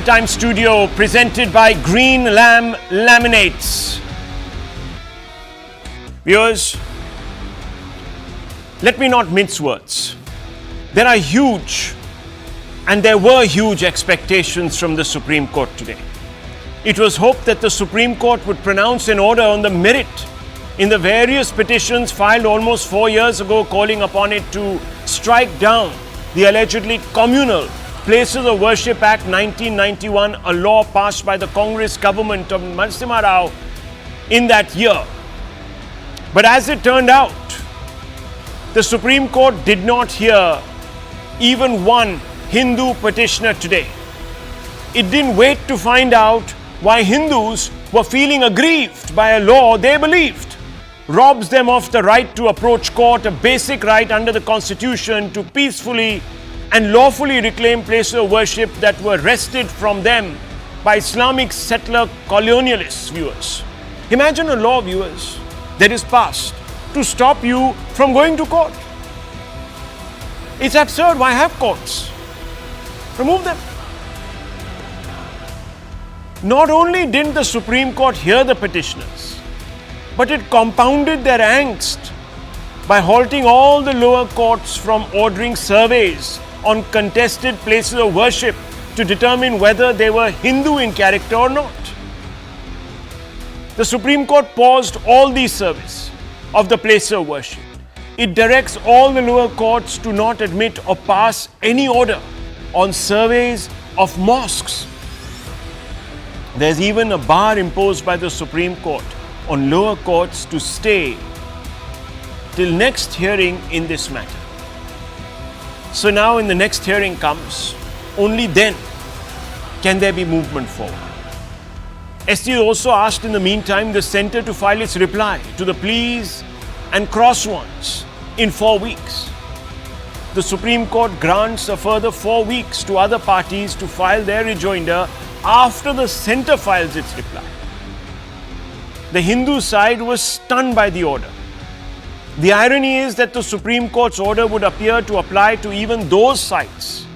Time Studio presented by Green Lamb Laminates. Viewers, let me not mince words. There are huge and there were huge expectations from the Supreme Court today. It was hoped that the Supreme Court would pronounce an order on the merit in the various petitions filed almost 4 years ago calling upon it to strike down the allegedly communal Places of Worship Act 1991, a law passed by the Congress government of Narasimha Rao in that year. But as it turned out, the Supreme Court did not hear even one Hindu petitioner today. It didn't wait to find out why Hindus were feeling aggrieved by a law they believed robs them of the right to approach court, a basic right under the Constitution to peacefully and lawfully reclaim places of worship that were wrested from them by Islamic settler colonialists, viewers. Imagine a law, viewers, that is passed to stop you from going to court. It's absurd. Why have courts? Remove them. Not only didn't the Supreme Court hear the petitioners, but it compounded their angst by halting all the lower courts from ordering surveys on contested places of worship to determine whether they were Hindu in character or not. The Supreme Court paused all these surveys of the places of worship. It directs all the lower courts to not admit or pass any order on surveys of mosques. There's even a bar imposed by the Supreme Court on lower courts to stay till next hearing in this matter. So now when the next hearing comes, only then can there be movement forward. ST also asked in the meantime the centre to file its reply to the pleas and cross warrants in 4 weeks. The Supreme Court grants a further 4 weeks to other parties to file their rejoinder after the centre files its reply. The Hindu side was stunned by the order. The irony is that the Supreme Court's order would appear to apply to even those sites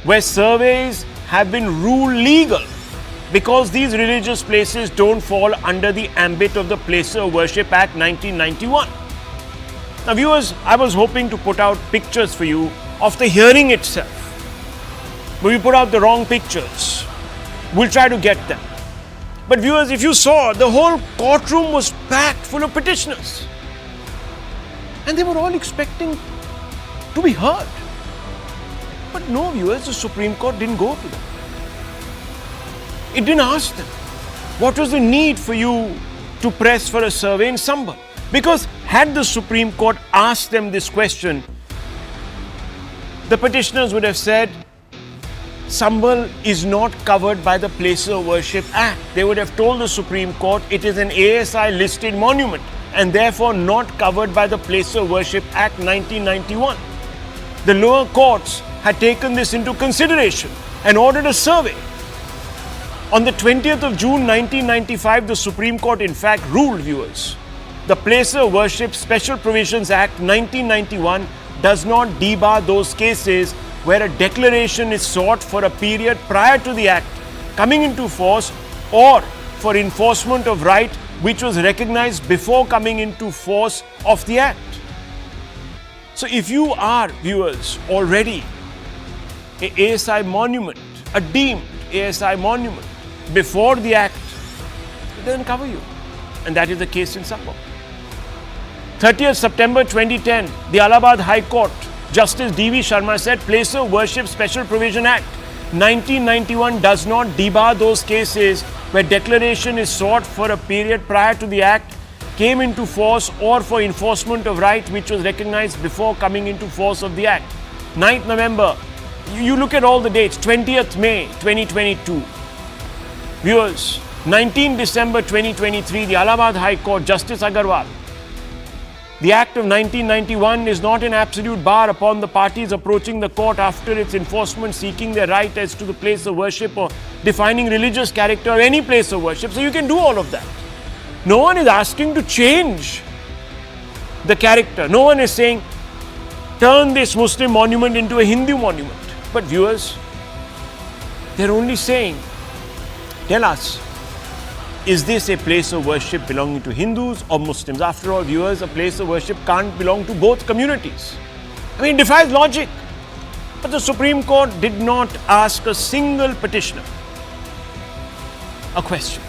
where surveys have been ruled legal because these religious places don't fall under the ambit of the Places of Worship Act 1991. Now viewers, I was hoping to put out pictures for you of the hearing itself, but we put out the wrong pictures. We'll try to get them. But viewers, if you saw, the whole courtroom was packed full of petitioners. And they were all expecting to be heard. But no, viewers, the Supreme Court didn't go to them. It didn't ask them, what was the need for you to press for a survey in Sambal? Because had the Supreme Court asked them this question, the petitioners would have said, Sambal is not covered by the Places of Worship Act. They would have told the Supreme Court it is an ASI listed monument and therefore not covered by the Places of Worship Act 1991. The lower courts had taken this into consideration and ordered a survey. On the 20th of June 1995, the Supreme Court in fact ruled, viewers, the Places of Worship Special Provisions Act 1991 does not debar those cases where a declaration is sought for a period prior to the act coming into force or for enforcement of right which was recognized before coming into force of the act. So if you are, viewers, already a ASI monument, a deemed ASI monument before the act, it doesn't cover you. And that is the case in Sambal. 30th September 2010, the Allahabad High Court, Justice D.V. Sharma said, Place of Worship Special Provision Act 1991 does not debar those cases where declaration is sought for a period prior to the act came into force or for enforcement of right which was recognized before coming into force of the act. 9th November, you look at all the dates, 20th May 2022. Viewers, 19 December 2023, the Allahabad High Court, Justice Agarwal, the Act of 1991 is not an absolute bar upon the parties approaching the court after its enforcement seeking their right as to the place of worship or defining religious character or any place of worship. So you can do all of that. No one is asking to change the character. No one is saying, turn this Muslim monument into a Hindu monument. But viewers, They're only saying, tell us, is this a place of worship belonging to Hindus or Muslims? After all, viewers, a place of worship can't belong to both communities. I mean, it defies logic. But the Supreme Court did not ask a single petitioner a question.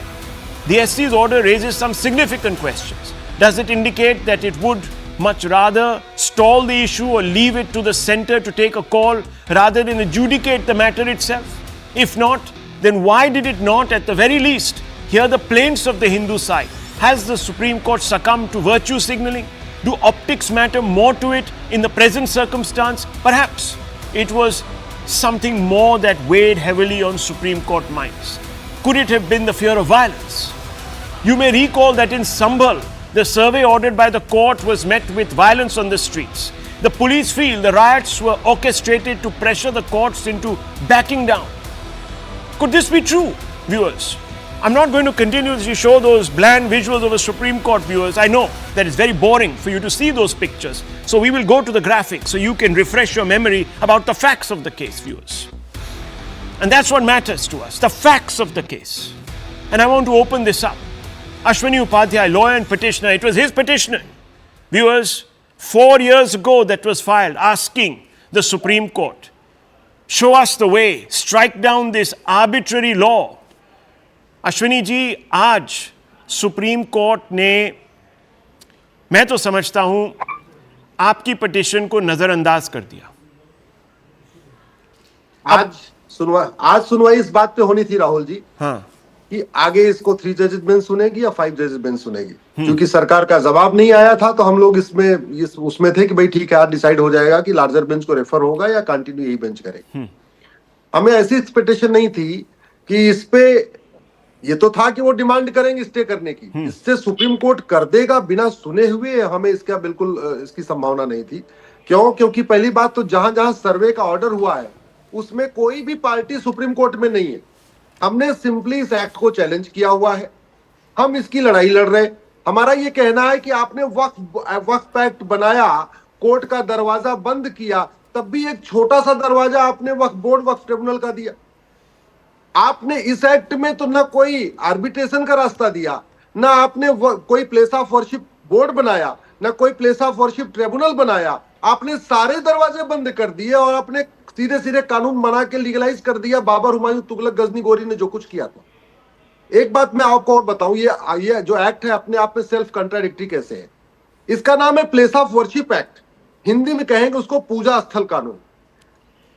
The SC's order raises some significant questions. Does it indicate that it would much rather stall the issue or leave it to the centre to take a call rather than adjudicate the matter itself? If not, then why did it not, at the very least, hear the plaints of the Hindu side? Has the Supreme Court succumbed to virtue signalling? Do optics matter more to it in the present circumstance? Perhaps it was something more that weighed heavily on Supreme Court minds. Could it have been the fear of violence? You may recall that in Sambhal, the survey ordered by the court was met with violence on the streets. The police feel the riots were orchestrated to pressure the courts into backing down. Could this be true, viewers? I'm not going to continue to show those bland visuals of a Supreme Court, viewers. I know that it's very boring for you to see those pictures. So we will go to the graphics so you can refresh your memory about the facts of the case, viewers. And that's what matters to us, the facts of the case. And I want to open this up. Ashwini Upadhyay, lawyer and petitioner, it was his petition, viewers, 4 years ago that was filed asking the Supreme Court, show us the way, strike down this arbitrary law. Ashwini ji, आज supreme court ने, मैं तो समझता हूं, आपकी petition को नजरअंदाज कर दिया। आज सुनवाई इस बात पे होनी थी राहुल जी, हाँ, कि आगे इसको 3 जजेस बेंच सुनेगी या 5 जजेस बेंच सुनेगी। क्योंकि सरकार का जवाब नहीं आया था तो हम लोग उसमें थे कि भाई ठीक है, आज डिसाइड हो जाएगा कि लार्जर बेंच को रेफर होगा या कंटिन्यू यही बेंच करेगी। हमें ऐसी एक्सपेक्टेशन नहीं थी कि इस पे, ये तो था कि वो डिमांड करेंगे स्टे करने की, इससे सुप्रीम कोर्ट कर देगा बिना सुने हुए, हमें इसका बिल्कुल इसकी संभावना नहीं थी। क्योंकि पहली बात तो जहां जहां सर्वे का ऑर्डर हुआ है उसमें कोई भी पार्टी सुप्रीम कोर्ट में नहीं है। हमने सिंपली इस एक्ट को चैलेंज किया हुआ है, हम इसकी लड़ाई लड़ रहे। हमारा ये कहना है कि आपने वक्फ एक्ट बनाया, कोर्ट का दरवाजा बंद किया, तब भी एक छोटा सा दरवाजा आपने वक्फ बोर्ड, वक्फ ट्रिब्यूनल का दिया। आपने इस एक्ट में तो ना कोई आर्बिट्रेशन का रास्ता दिया, ना आपने कोई प्लेस ऑफ वर्शिप बोर्ड बनाया, ना कोई प्लेस ऑफ वर्शिप ट्रिब्यूनल बनाया। आपने सारे दरवाजे बंद कर दिए और आपने सीधे सीधे कानून बना के लीगलाइज कर दिया। बाबर, हुमायूं, तुगलक, गजनी, गोरी ने जो कुछ किया था। एक बात मैं आपको और बताऊं, ये जो एक्ट है अपने आप में सेल्फ कंट्राडिक्टरी कैसे है। इसका नाम है place of worship act, Hindi में कहेंगे उसको पूजा स्थल कानून।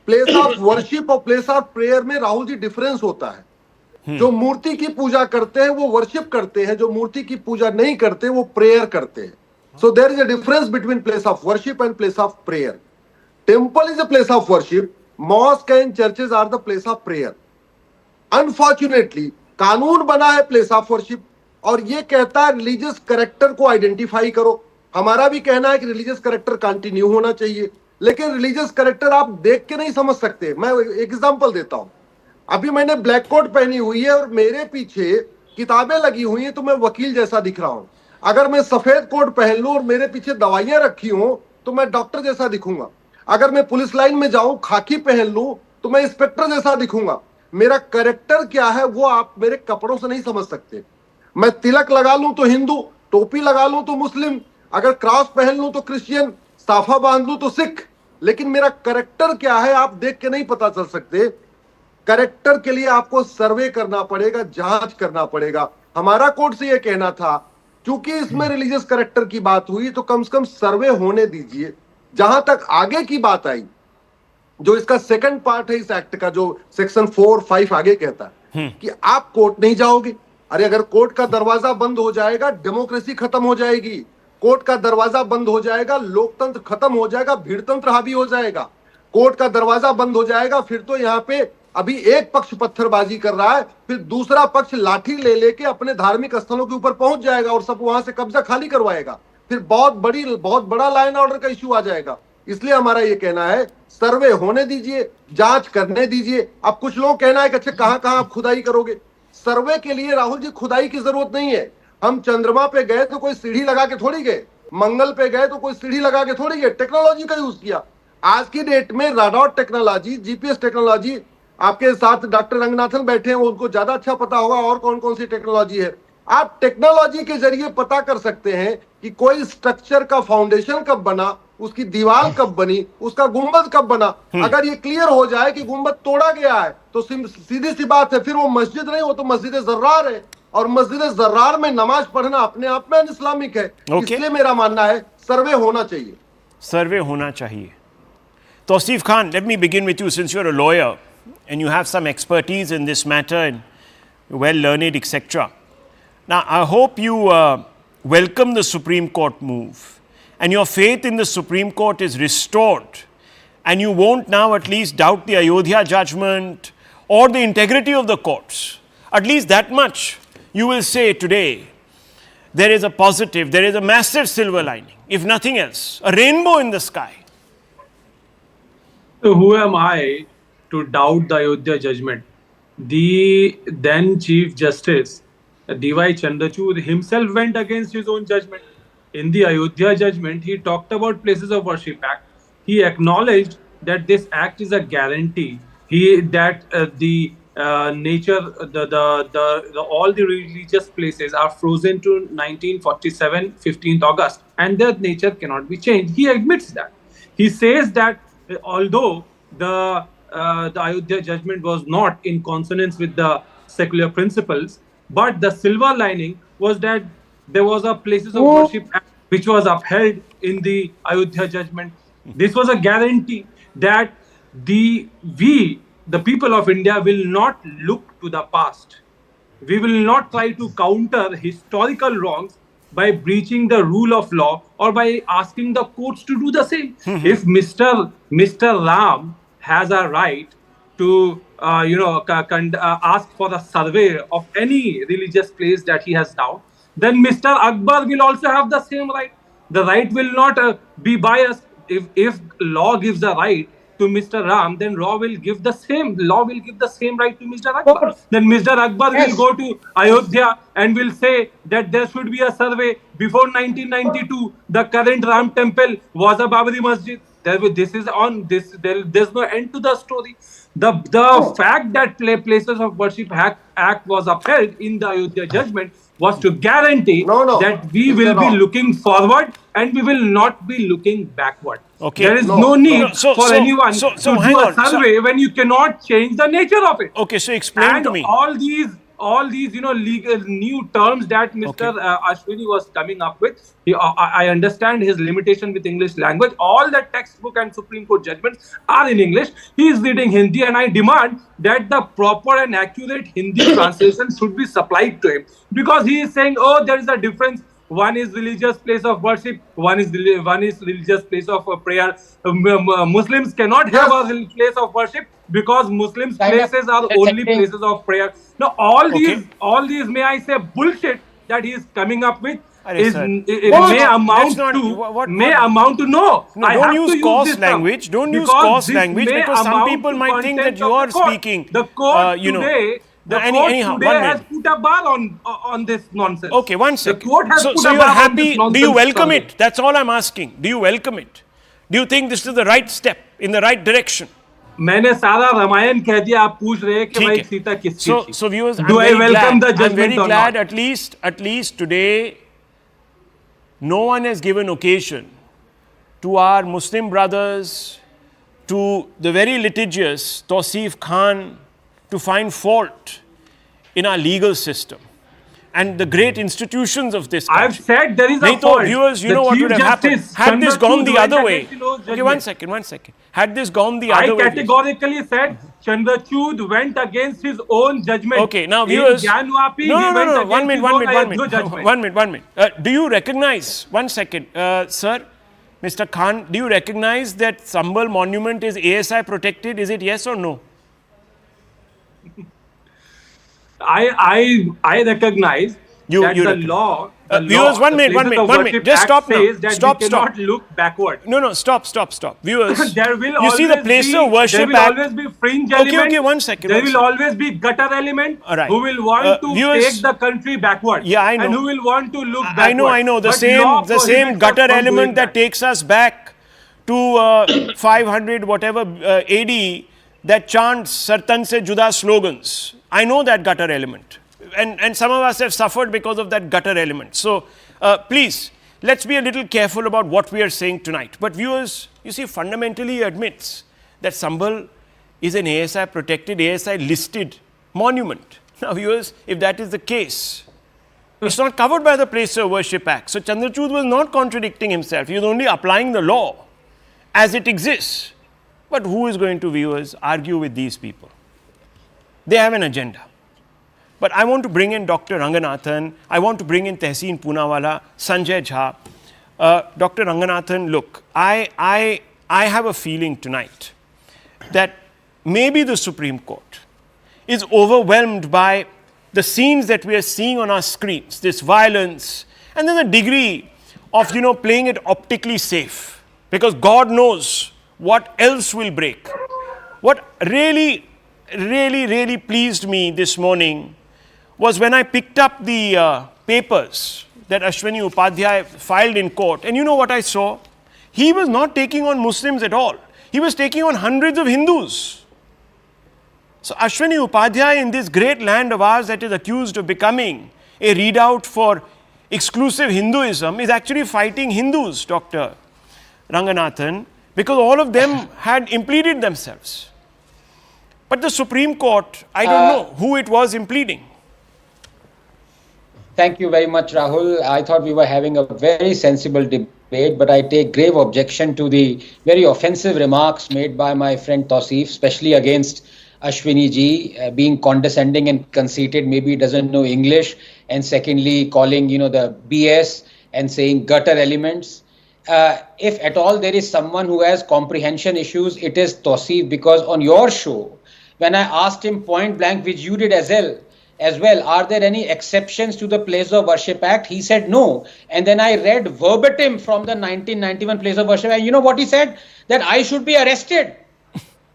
प्लेस ऑफ वर्शिप और प्लेस ऑफ प्रेयर में राहुल जी डिफरेंस होता है। जो मूर्ति की पूजा करते हैं वो वर्शिप करते हैं, जो मूर्ति की पूजा नहीं करते वो प्रेयर करते हैं। So there is a difference between place of worship and place of prayer. Temple is a place of worship, mosque and churches are the place of prayer. Unfortunately कानून बना है प्लेस ऑफ वर्शिप और ये कहता है religious character को identify करो। हमारा भी कहना है कि रिलीजियस कैरेक्टर कंटिन्यू होना चाहिए, लेकिन रिलीजियस कैरेक्टर आप देख के नहीं समझ सकते। मैं एक एग्जांपल देता हूं। अभी मैंने ब्लैक कोट पहनी हुई है और मेरे पीछे किताबें लगी हुई हैं तो मैं वकील जैसा दिख रहा हूं। अगर मैं सफेद कोट पहन लूं और मेरे पीछे दवाइयां रखी हों तो मैं डॉक्टर जैसा दिखूंगा। अगर मैं पुलिस लाइन में जाऊं, खाकी पहन लूं तो मैं इंस्पेक्टर जैसा दिखूंगा। मेरा कैरेक्टर क्या है वो आप मेरे कपड़ों से नहीं समझ सकते। मैं तिलक लगा लूं तो हिंदू, टोपी लगा लूं तो मुस्लिम, अगर क्रॉस पहन लूं तो क्रिश्चियन, साफा बांध लूं तो सिख, लेकिन मेरा कैरेक्टर क्या है आप देख के नहीं पता चल सकते। कैरेक्टर के लिए आपको सर्वे करना पड़ेगा, जांच करना पड़ेगा। हमारा कोर्ट से यह कहना था, क्योंकि इसमें रिलीजियस कैरेक्टर की बात हुई तो कम से कम सर्वे होने दीजिए। जहां तक आगे की बात आई, जो इसका सेकंड पार्ट है इस एक्ट का, जो सेक्शन 4, 5 आगे कहता है कि आप कोर्ट नहीं जाओगे। अरे अगर कोर्ट का दरवाजा बंद हो जाएगा, डेमोक्रेसी खत्म हो जाएगी। कोर्ट का दरवाजा बंद हो जाएगा, लोकतंत्र खत्म हो जाएगा, भीड़तंत्र हावी हो जाएगा। कोर्ट का दरवाजा बंद हो जाएगा, फिर तो यहाँ पे अभी एक पक्ष पत्थरबाजी कर रहा है, फिर दूसरा पक्ष लाठी ले लेके अपने धार्मिक स्थलों के ऊपर पहुंच जाएगा और सब वहां से कब्जा खाली करवाएगा। फिर बहुत बड़ा लॉ एंड ऑर्डर का इश्यू आ जाएगा। इसलिए हमारा ये कहना है सर्वे होने दीजिए, जांच करने दीजिए। अब कुछ लोग कहना है कि अच्छा कहां कहां आप खुदाई करोगे। सर्वे के लिए राहुल जी खुदाई की जरूरत नहीं है। हम चंद्रमा पे गए तो कोई सीढ़ी लगा के थोड़ी गए, मंगल पे गए तो कोई सीढ़ी लगा के थोड़ी गए, टेक्नोलॉजी का यूज किया। आज की डेट में राडार टेक्नोलॉजी, जीपीएस टेक्नोलॉजी, आपके साथ डॉक्टर रंगनाथन बैठे हैं, उनको ज्यादा अच्छा पता होगा और कौन कौन सी टेक्नोलॉजी है। आप टेक्नोलॉजी के जरिए पता कर सकते हैं कि कोई स्ट्रक्चर का फाउंडेशन कब बना, उसकी दीवार कब बनी, उसका गुंबद कब बना। अगर ये क्लियर हो जाए कि गुंबद तोड़ा गया है तो सीधी सी बात है, फिर वो मस्जिद नहीं, वो तो मस्जिद जर्रार है, और मस्जिद जर्रार में नमाज पढ़ना अपने आप में इस्लामिक है। इसलिए मेरा मानना है सर्वे होना चाहिए। सर्वे होना चाहिए। Tausif Khan, let me begin with you, since you're a lawyer and you have some expertise in this matter and you're well learned, etc. Now, I hope you welcome the Supreme Court move and your faith in the Supreme Court is restored and you won't now at least doubt the Ayodhya judgment or the integrity of the courts. At least that much you will say today. There is a positive, there is a massive silver lining, if nothing else, a rainbow in the sky. So who am I to doubt the Ayodhya judgment? The then Chief Justice D.Y. Chandrachud himself went against his own judgment. In the Ayodhya judgment, he talked about Places of Worship Act. He acknowledged that this act is a guarantee. That the nature, all the religious places are frozen to 1947, 15th August, and their nature cannot be changed. He admits that. He says that although the Ayodhya judgment was not in consonance with the secular principles, but the silver lining was that there was a Places of Worship Act which was upheld in the Ayodhya judgment. This was a guarantee that the people of India will not look to the past. We will not try to counter historical wrongs by breaching the rule of law or by asking the courts to do the same. If Mr. Ram has a right to ask for a survey of any religious place that he has doubted, then Mr. Akbar will also have the same right. The right will not be biased. If law gives a right to Mr. Ram, then law will give the same right to Mr. Akbar. Then Mr. Akbar will go to Ayodhya and will say that there should be a survey. Before 1992, the current Ram temple was a Babri Masjid. There's no end to the story. The fact that Places of Worship Act was upheld in the Ayodhya judgment was to guarantee that we will be looking forward and we will not be looking backward. Okay. There is no need for anyone to do a survey when you cannot change the nature of it. Okay, so explain to me. All these legal new terms that Mr. Ashwini was coming up with, I understand his limitation with English language. All the textbook and Supreme Court judgments are in English. He is reading Hindi, and I demand that the proper and accurate Hindi translation should be supplied to him, because he is saying, oh, there is a difference. One is religious place of worship, one is religious place of prayer. Muslims cannot have a place of worship because Muslims' places are only places of prayer. Now, all these, may I say, bullshit that he is coming up with may amount to no. Don't use coarse language. Don't use coarse language, because some people might think that you are speaking. The court today. The court today has put a bar on this nonsense. Okay, one second. The court has so you're happy? Do you welcome it? That's all I'm asking. Do you welcome it? Do you think this is the right step in the right direction? मैंने सारा रामायण कह दिया, आप पूछ रहे हैं कि भाई सीता किसकी थी? So viewers, do I welcome the judgment or not? I'm very glad at least today no one has given occasion to our Muslim brothers, to the very litigious Tausif Khan, to find fault in our legal system and the great institutions of this country. I've said there is a fault. Viewers, you know what would have happened had this gone the other way. Okay, one second. Had this gone the other way. I categorically said Chandrachud went against his own judgment. Okay, now viewers. No. 1 minute. Do you recognize, one second, sir, Mr. Khan, do you recognize that Sambal monument is ASI protected? Is it yes or no? I recognize that the law. Viewers, one minute. Just stop now. Stop. Cannot look backward. No. Stop. Viewers, there will you see the Place of Worship Act. There will always be fringe element. Okay, 1 second. There will always be gutter element who will want to take the country backward. Yeah, I know. And who will want to look backward. I know. The same gutter element that takes us back to 500 whatever AD that chants Sartan se juda slogans. I know that gutter element. And some of us have suffered because of that gutter element. So please, let's be a little careful about what we are saying tonight. But viewers, you see, fundamentally he admits that Sambhal is an ASI protected, ASI listed monument. Now viewers, if that is the case, it's not covered by the Place of Worship Act. So Chandrachud was not contradicting himself. He was only applying the law as it exists. But who is going to, viewers, argue with these people? They have an agenda. But I want to bring in Dr. Ranganathan. I want to bring in Tehseen Poonawala, Sanjay Jha. Dr. Ranganathan, look, I have a feeling tonight that maybe the Supreme Court is overwhelmed by the scenes that we are seeing on our screens, this violence, and then the degree of, playing it optically safe. Because God knows what else will break. What really pleased me this morning was when I picked up the papers that Ashwini Upadhyay filed in court. And you know what I saw? He was not taking on Muslims at all. He was taking on hundreds of Hindus. So Ashwini Upadhyay, in this great land of ours that is accused of becoming a readout for exclusive Hinduism, is actually fighting Hindus, Dr. Ranganathan, because all of them had impleaded themselves. But the Supreme Court, I don't know who it was impleading. Thank you very much, Rahul. I thought we were having a very sensible debate, but I take grave objection to the very offensive remarks made by my friend Tausif, especially against Ashwini ji, being condescending and conceited. Maybe he doesn't know English, and secondly calling the BS and saying gutter elements. If at all there is someone who has comprehension issues, it is Tausif, because on your show, when I asked him point blank, which you did as well, are there any exceptions to the Place of Worship Act? He said no. And then I read verbatim from the 1991 Place of Worship Act. You know what he said? That I should be arrested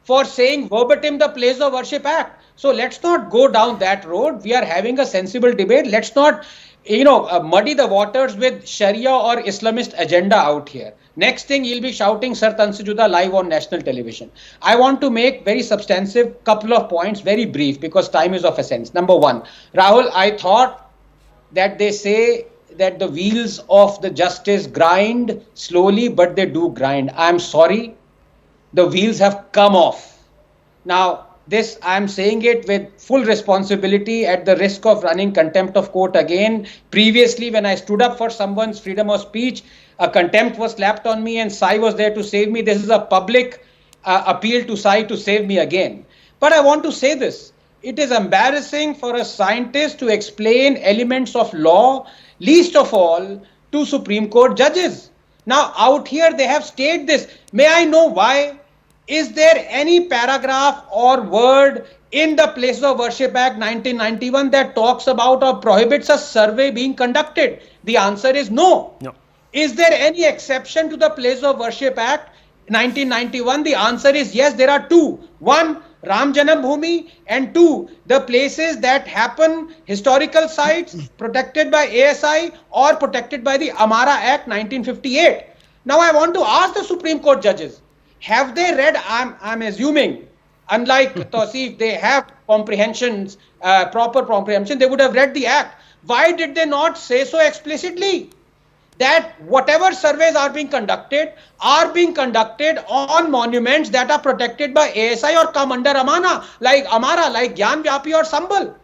for saying verbatim the Place of Worship Act. So let's not go down that road. We are having a sensible debate. Let's not, muddy the waters with Sharia or Islamist agenda out here. Next thing, he'll be shouting Sar Tansujuda live on national television. I want to make very substantive couple of points, very brief, because time is of essence. Number one, Rahul, I thought that they say that the wheels of the justice grind slowly, but they do grind. I'm sorry. The wheels have come off. Now, this, I'm saying it with full responsibility at the risk of running contempt of court again. Previously, when I stood up for someone's freedom of speech, a contempt was slapped on me and Sai was there to save me. This is a public appeal to Sai to save me again. But I want to say this. It is embarrassing for a scientist to explain elements of law, least of all to Supreme Court judges. Now, out here, they have stated this. May I know why? Is there any paragraph or word in the Place of Worship Act 1991 that talks about or prohibits a survey being conducted? The answer is no. No. Is there any exception to the Place of Worship Act 1991? The answer is yes, there are two. One, Ram Janam Bhoomi, and two, the places that happen, historical sites protected by ASI or protected by the Amara Act 1958. Now I want to ask the Supreme Court judges, have they read, I'm assuming, unlike Tausif, they have comprehensions, proper comprehension, they would have read the act. Why did they not say so explicitly? That whatever surveys are being conducted on monuments that are protected by ASI or come under Amara, like Gyan Vyapi or Sambhal.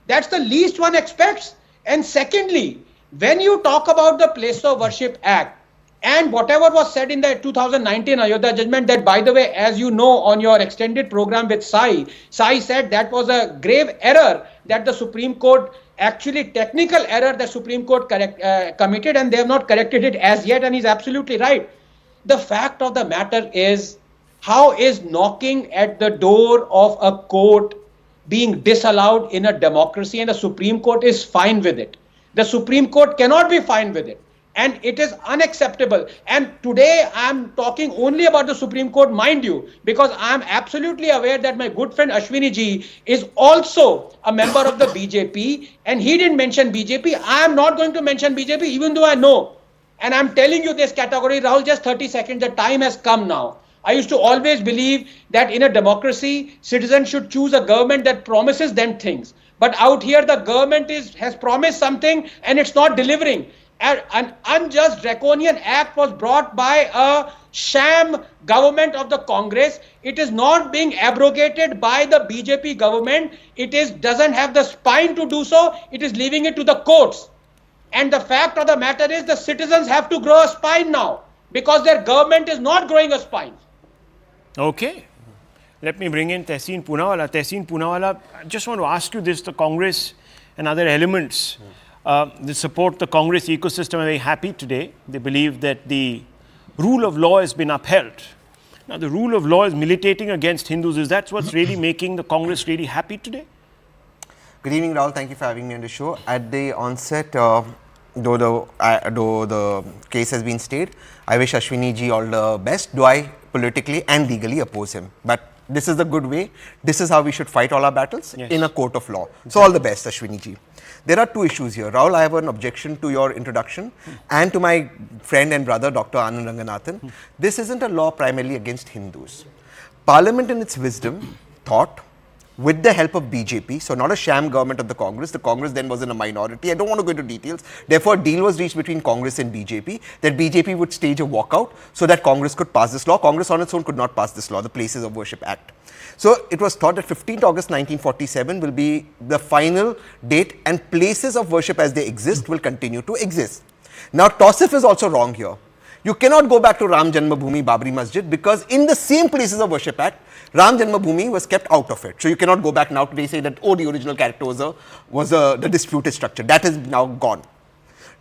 That's the least one expects. And secondly, when you talk about the Place of Worship Act, and whatever was said in the 2019 Ayodhya judgment, that, by the way, as you know, on your extended program with Sai said that was a grave error that the Supreme Court, actually technical error the Supreme Court committed, and they have not corrected it as yet, and he's absolutely right. The fact of the matter is, how is knocking at the door of a court being disallowed in a democracy, and the Supreme Court is fine with it? The Supreme Court cannot be fine with it. And it is unacceptable. And today I'm talking only about the Supreme Court, mind you, because I'm absolutely aware that my good friend Ashwini ji is also a member of the BJP, and he didn't mention BJP. I am not going to mention BJP, even though I know. And I'm telling you this category, Rahul, just 30 seconds, the time has come now. I used to always believe that in a democracy, citizens should choose a government that promises them things. But out here, the government has promised something and it's not delivering. An unjust draconian act was brought by a sham government of the Congress. It is not being abrogated by the BJP government. Doesn't have the spine to do so. It is leaving it to the courts. And the fact of the matter is the citizens have to grow a spine now because their government is not growing a spine. Okay. Let me bring in Tehseen Poonawalla. Tehseen Poonawalla, I just want to ask you this, the Congress and other elements that support the Congress ecosystem are very happy today. They believe that the rule of law has been upheld. Now, the rule of law is militating against Hindus. Is that what's really making the Congress really happy today? Good evening, Rahul. Thank you for having me on the show. At the onset, though the case has been stayed, I wish Ashwini ji all the best. Do I politically and legally oppose him? But this is the good way. This is how we should fight all our battles in a court of law. So all the best, Ashwini ji. There are two issues here. Rahul, I have an objection to your introduction and to my friend and brother, Dr. Anand Ranganathan. This isn't a law primarily against Hindus. Parliament in its wisdom thought, with the help of BJP, so not a sham government of the Congress then was in a minority. I don't want to go into details. Therefore, a deal was reached between Congress and BJP that BJP would stage a walkout so that Congress could pass this law. Congress on its own could not pass this law, the Places of Worship Act. So it was thought that 15th August 1947 will be the final date and places of worship as they exist will continue to exist. Now, Tausif is also wrong here. You cannot go back to Ram Janmabhoomi Babri Masjid because in the same Places of Worship Act, Ram Janmabhoomi was kept out of it. So you cannot go back now to say that, oh, the original character was the disputed structure. That is now gone.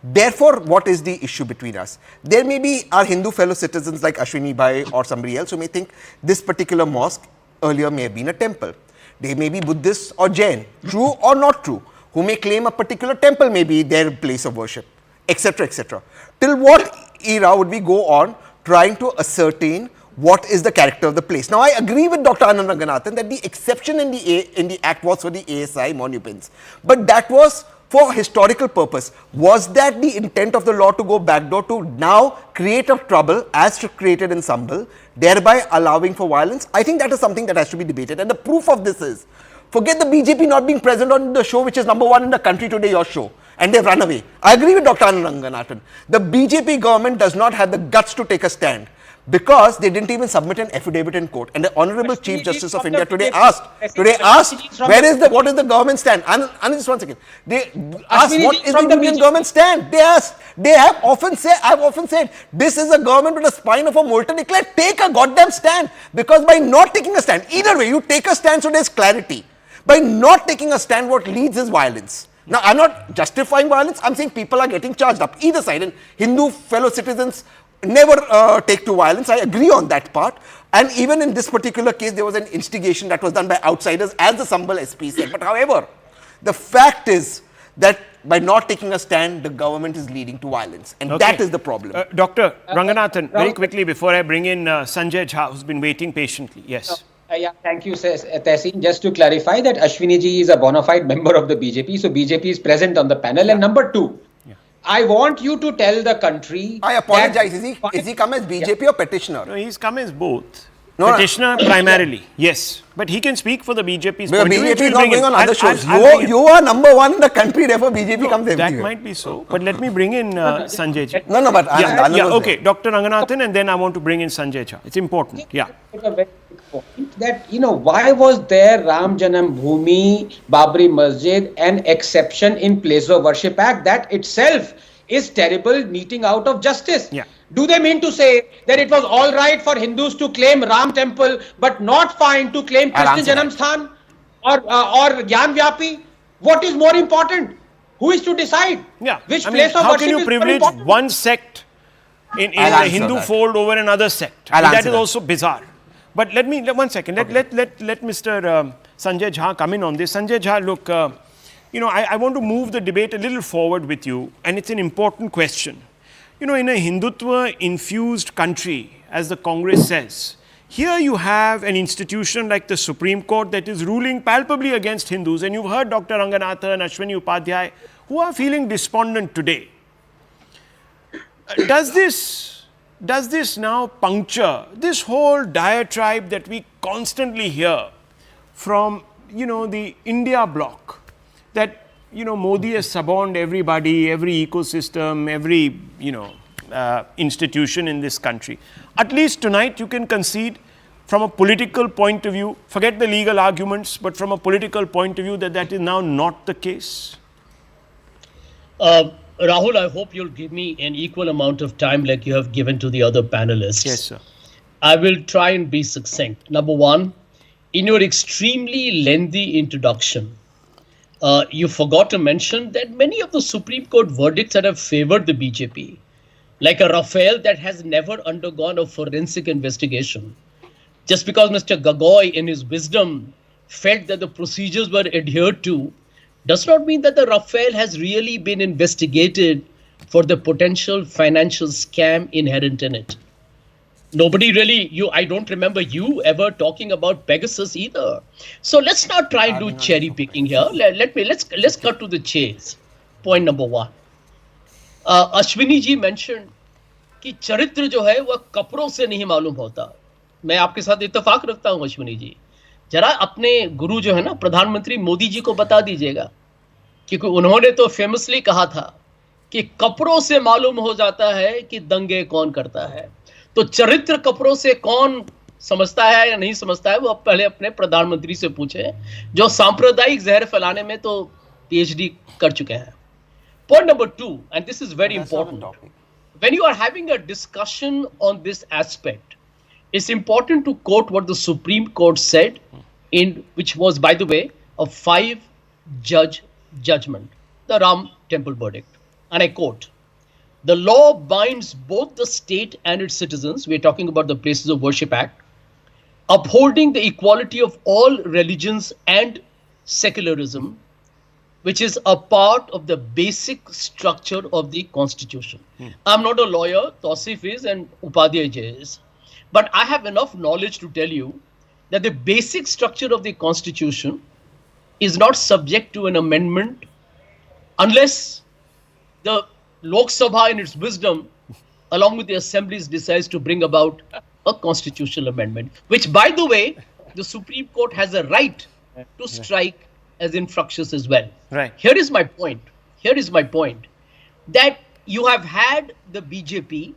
Therefore, what is the issue between us? There may be our Hindu fellow citizens like Ashwini Bhai or somebody else who may think this particular mosque earlier may have been a temple. They may be Buddhist or Jain, true or not true, who may claim a particular temple may be their place of worship, etc., etc. Till what era would we go on trying to ascertain what is the character of the place? Now, I agree with Dr. Anand Ranganathan that the exception in the Act was for the ASI monuments, but that was for historical purpose. Was that the intent of the law to go backdoor to now create a trouble as created in Sambhal, thereby allowing for violence? I think that is something that has to be debated, and the proof of this is, forget the BJP not being present on the show which is #1 in the country today, your show, and they've run away. I agree with Dr. Anand Ranganathan. The BJP government does not have the guts to take a stand because they didn't even submit an affidavit in court. And the Honorable Chief Justice of India today asked, what is the government stand? Anand, just 1 second. They asked, what is the Indian government stand? They asked, I've often said, this is a government with a spine of a molten eclipse. Take a goddamn stand. Because by not taking a stand, either way, you take a stand so there's clarity. By not taking a stand, what leads is violence. Now, I'm not justifying violence. I'm saying people are getting charged up either side, and Hindu fellow citizens never take to violence. I agree on that part. And even in this particular case, there was an instigation that was done by outsiders, as the Sambhal SP said. But however, the fact is that by not taking a stand, the government is leading to violence. And that is the problem. Dr. Ranganathan, very quickly before I bring in Sanjay Jha, who's been waiting patiently. Yes. Thank you, Tehseen. Just to clarify that Ashwini ji is a bona fide member of the BJP, so BJP is present on the panel. And number two, I want you to tell the country. I apologize. Is he come as BJP or petitioner? No, he's come as both. Petitioner primarily, yes. But he can speak for the BJP's point. BJP is not going on other shows. You are #1 in the country, therefore BJP comes everywhere. That might be so. But let me bring in Sanjay Jha. No, but Anand okay, Dr. Ranganathan, and then I want to bring in Sanjay Jha. It's important. Yeah. That, why was there Ram Janmabhoomi Babri Masjid an exception in Place of Worship Act? That itself is terrible meting out of justice. Yeah. Do they mean to say that it was all right for Hindus to claim Ram temple but not fine to claim Christian Janamsthan or Gyan Vyapi? What is more important? Who is to decide? Yeah. Which place of how worship can you privilege one sect in the Hindu fold over another sect? That is also bizarre. But let me, 1 second, let Mr. Sanjay Jha come in on this. Sanjay Jha, look, I want to move the debate a little forward with you, and it's an important question. In a Hindutva-infused country, as the Congress says, here you have an institution like the Supreme Court that is ruling palpably against Hindus, and you've heard Dr. Ranganathan and Ashwini Upadhyay, who are feeling despondent today. Does this does this now puncture this whole diatribe that we constantly hear from, the India bloc, that, Modi has suborned everybody, every ecosystem, every, institution in this country. At least tonight you can concede from a political point of view, forget the legal arguments, but from a political point of view that is now not the case. Rahul, I hope you'll give me an equal amount of time like you have given to the other panelists. Yes, sir. I will try and be succinct. Number one, in your extremely lengthy introduction, you forgot to mention that many of the Supreme Court verdicts that have favored the BJP, like a Rafale that has never undergone a forensic investigation, just because Mr. Gagoi, in his wisdom, felt that the procedures were adhered to, does not mean that the Rafale has really been investigated for the potential financial scam inherent in it. Nobody really, I don't remember you ever talking about Pegasus either. So let's not try and do cherry picking here. Let's cut to the chase. Point number one. Ashwini ji mentioned कि चरित्र जो है वह कपड़ों से नहीं मालूम होता. मैं आपके साथ इत्तेफाक रखता हूं अश्विनी जी. जरा अपने गुरु जो है ना प्रधानमंत्री मोदी जी को बता दीजिएगा, क्योंकि उन्होंने तो फेमसली कहा था कि कपड़ों से मालूम हो जाता है कि दंगे कौन करता है. तो चरित्र कपड़ों से कौन समझता है या नहीं समझता है वो आप पहले अपने प्रधानमंत्री से पूछे, जो सांप्रदायिक जहर फैलाने में तो पीएचडी कर चुके हैं. Point number 2, and this is very important, when you are having a discussion on this aspect, it's important to quote what the Supreme Court said, which was, by the way, a 5-judge judgment, the Ram Temple verdict. And I quote, "The law binds both the state and its citizens," we're talking about the Places of Worship Act, "upholding the equality of all religions and secularism, which is a part of the basic structure of the Constitution." I'm not a lawyer, Tausif is and Upadhyay is, but I have enough knowledge to tell you that the basic structure of the Constitution is not subject to an amendment unless the Lok Sabha in its wisdom, along with the assemblies, decides to bring about a constitutional amendment, which, by the way, the Supreme Court has a right to strike as infructuous as well. Right. Here is my point. That you have had the BJP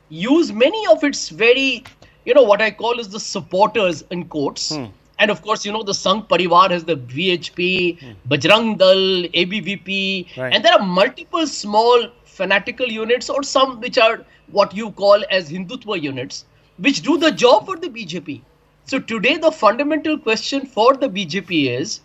use many of its very, what I call is the supporters in quotes. And of course, the Sangh Parivar has the VHP, Bajrang Dal, ABVP, Right. and there are multiple small fanatical units or some which are what you call as Hindutva units, which do the job for the BJP. So today the fundamental question for the BJP is,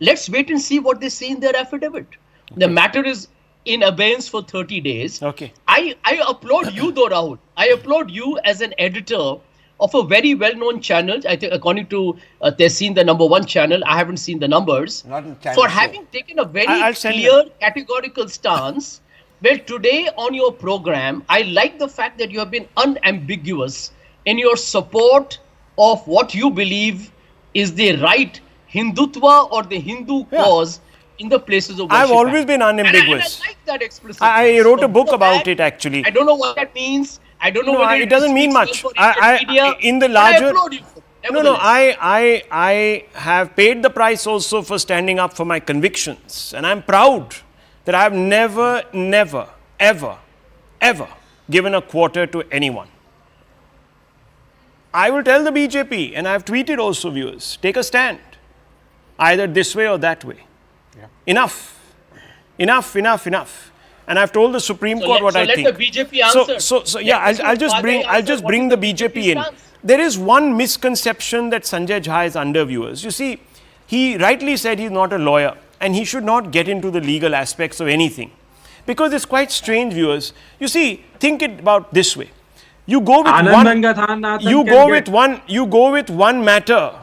let's wait and see what they say in their affidavit. Okay. The matter is in abeyance for 30 days. Okay. I applaud you though, Rahul. I applaud you as an editor of a very well-known channel. I think according to they've seen the #1 channel. I haven't seen the numbers. Not in channel for show. having taken a very I'll send clear, categorical stance. Well, today on your program, I like the fact that you have been unambiguous in your support of what you believe is the right Hindutva or the Hindu cause in the Places of Worship. I've always been unambiguous. And I like that explicitness. I wrote a book So about it actually. I don't know what that means. I don't know No, whether it doesn't mean much. In the larger, I applaud you for it. no, I have paid the price also for standing up for my convictions, and I'm proud that I have never, ever given a quarter to anyone. I will tell the BJP, and I have tweeted also, viewers, take a stand, either this way or that way. Enough. And I've told the Supreme Court what I think. Let the BJP answer. So yeah, I'll just bring the BJP in. There is one misconception that Sanjay Jha is under, viewers. You see, he rightly said he's not a lawyer and he should not get into the legal aspects of anything, because it's quite strange, viewers. You see, think it about this way. You go with one matter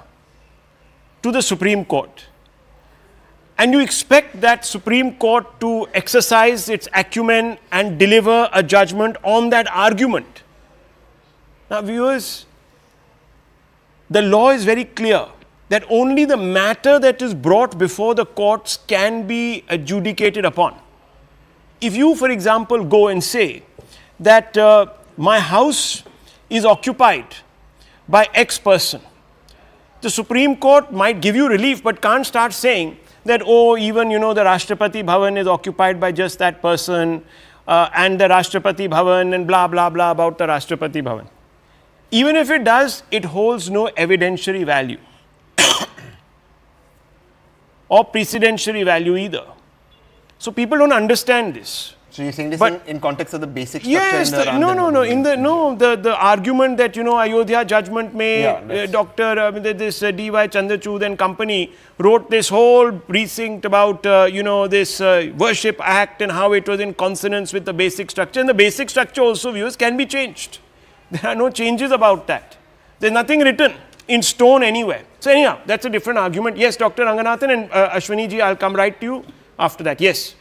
to the Supreme Court, and you expect that Supreme Court to exercise its acumen and deliver a judgment on that argument. Now, viewers, the law is very clear that only the matter that is brought before the courts can be adjudicated upon. If you, for example, go and say that my house is occupied by X person. The Supreme Court might give you relief, but can't start saying that, oh, even, the Rashtrapati Bhavan is occupied by just that person, and the Rashtrapati Bhavan and blah, blah, blah about the Rashtrapati Bhavan. Even if it does, it holds no evidentiary value or precedentiary value either. So people don't understand this. So you're saying this But- in context of the basic structure Yes, in the the argument that Ayodhya judgment may Yeah, that's- Dr. This D.Y. Chandrachud and company wrote this whole precinct about this Worship Act and how it was in consonance with the basic structure, and the basic structure also, viewers, can be changed. There are no changes about that. There's nothing written in stone anywhere. So anyhow, that's a different argument. Yes, Dr. Ranganathan and Ashwini ji, I'll come right to you after that. Yes.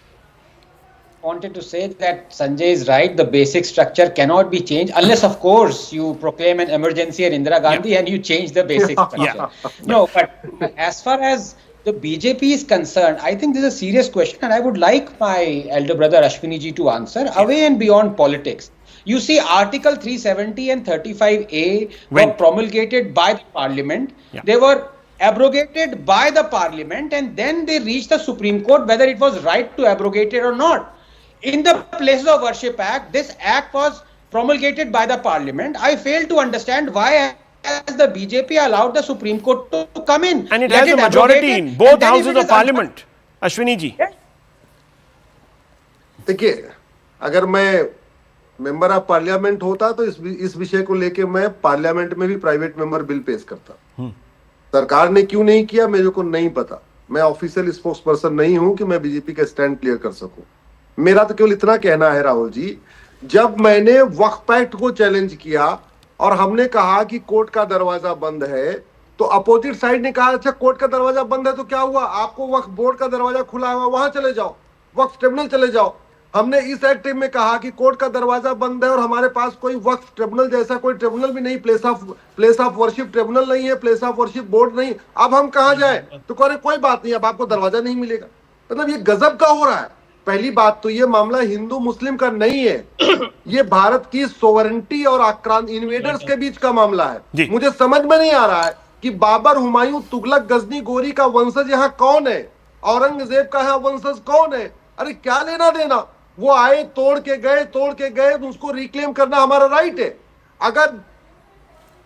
Wanted to say that Sanjay is right. The basic structure cannot be changed unless, of course, you proclaim an emergency at Indira Gandhi and you change the basic structure. No, but as far as the BJP is concerned, I think this is a serious question, and I would like my elder brother Ashwini ji to answer away and beyond politics. You see, Article 370 and 35A were promulgated by the Parliament. Yeah. They were abrogated by the Parliament, and then they reached the Supreme Court whether it was right to abrogate it or not. In the Places of Worship Act, this act was promulgated by the Parliament. I fail to understand why has the BJP allowed the Supreme Court to come in. And it let has a it majority abrogate in it, both and then if houses it of is Parliament. Ashwini ji. देखिए, अगर मैं member of parliament होता तो इस विषय को लेके मैं पार्लियामेंट में भी प्राइवेट मेंबर बिल पेश करता। सरकार ने क्यों नहीं किया मेरे को नहीं पता। मैं ऑफिशियल स्पोक्स पर्सन नहीं हूं कि मैं बीजेपी का स्टैंड क्लियर कर सकूं। मेरा तो केवल इतना कहना है राहुल जी, जब मैंने वक्फ एक्ट को चैलेंज किया और हमने कहा कि कोर्ट का दरवाजा बंद है, तो अपोजिट साइड ने कहा अच्छा कोर्ट का दरवाजा बंद है तो क्या हुआ, आपको वक्फ बोर्ड का दरवाजा खुला हुआ, वहां चले जाओ, वक्फ ट्रिब्यूनल चले जाओ। हमने इस एक्ट में कहा कि कोर्ट का दरवाजा बंद है और हमारे पास कोई वक्फ ट्रिब्यूनल जैसा कोई ट्रिब्यूनल भी नहीं, प्लेस ऑफ वर्शिप ट्रिब्यूनल नहीं है, प्लेस ऑफ वर्शिप बोर्ड नहीं। अब हम कहां जाए, तो कह रहे कोई बात नहीं, अब आपको दरवाजा नहीं मिलेगा। मतलब ये गजब का हो रहा है। पहली बात तो ये मामला हिंदू मुस्लिम का नहीं है, ये भारत की सोवरेंटी और आक्रांत इन्वेडर्स के बीच का मामला है। मुझे समझ में नहीं आ रहा है कि बाबर, हुमायूं, तुगलक, गजनी, गोरी का वंशज यहाँ कौन है, औरंगजेब का यहाँ वंशज कौन है। अरे क्या लेना देना, वो आए तोड़ के गए तो उसको रिक्लेम करना हमारा राइट है। अगर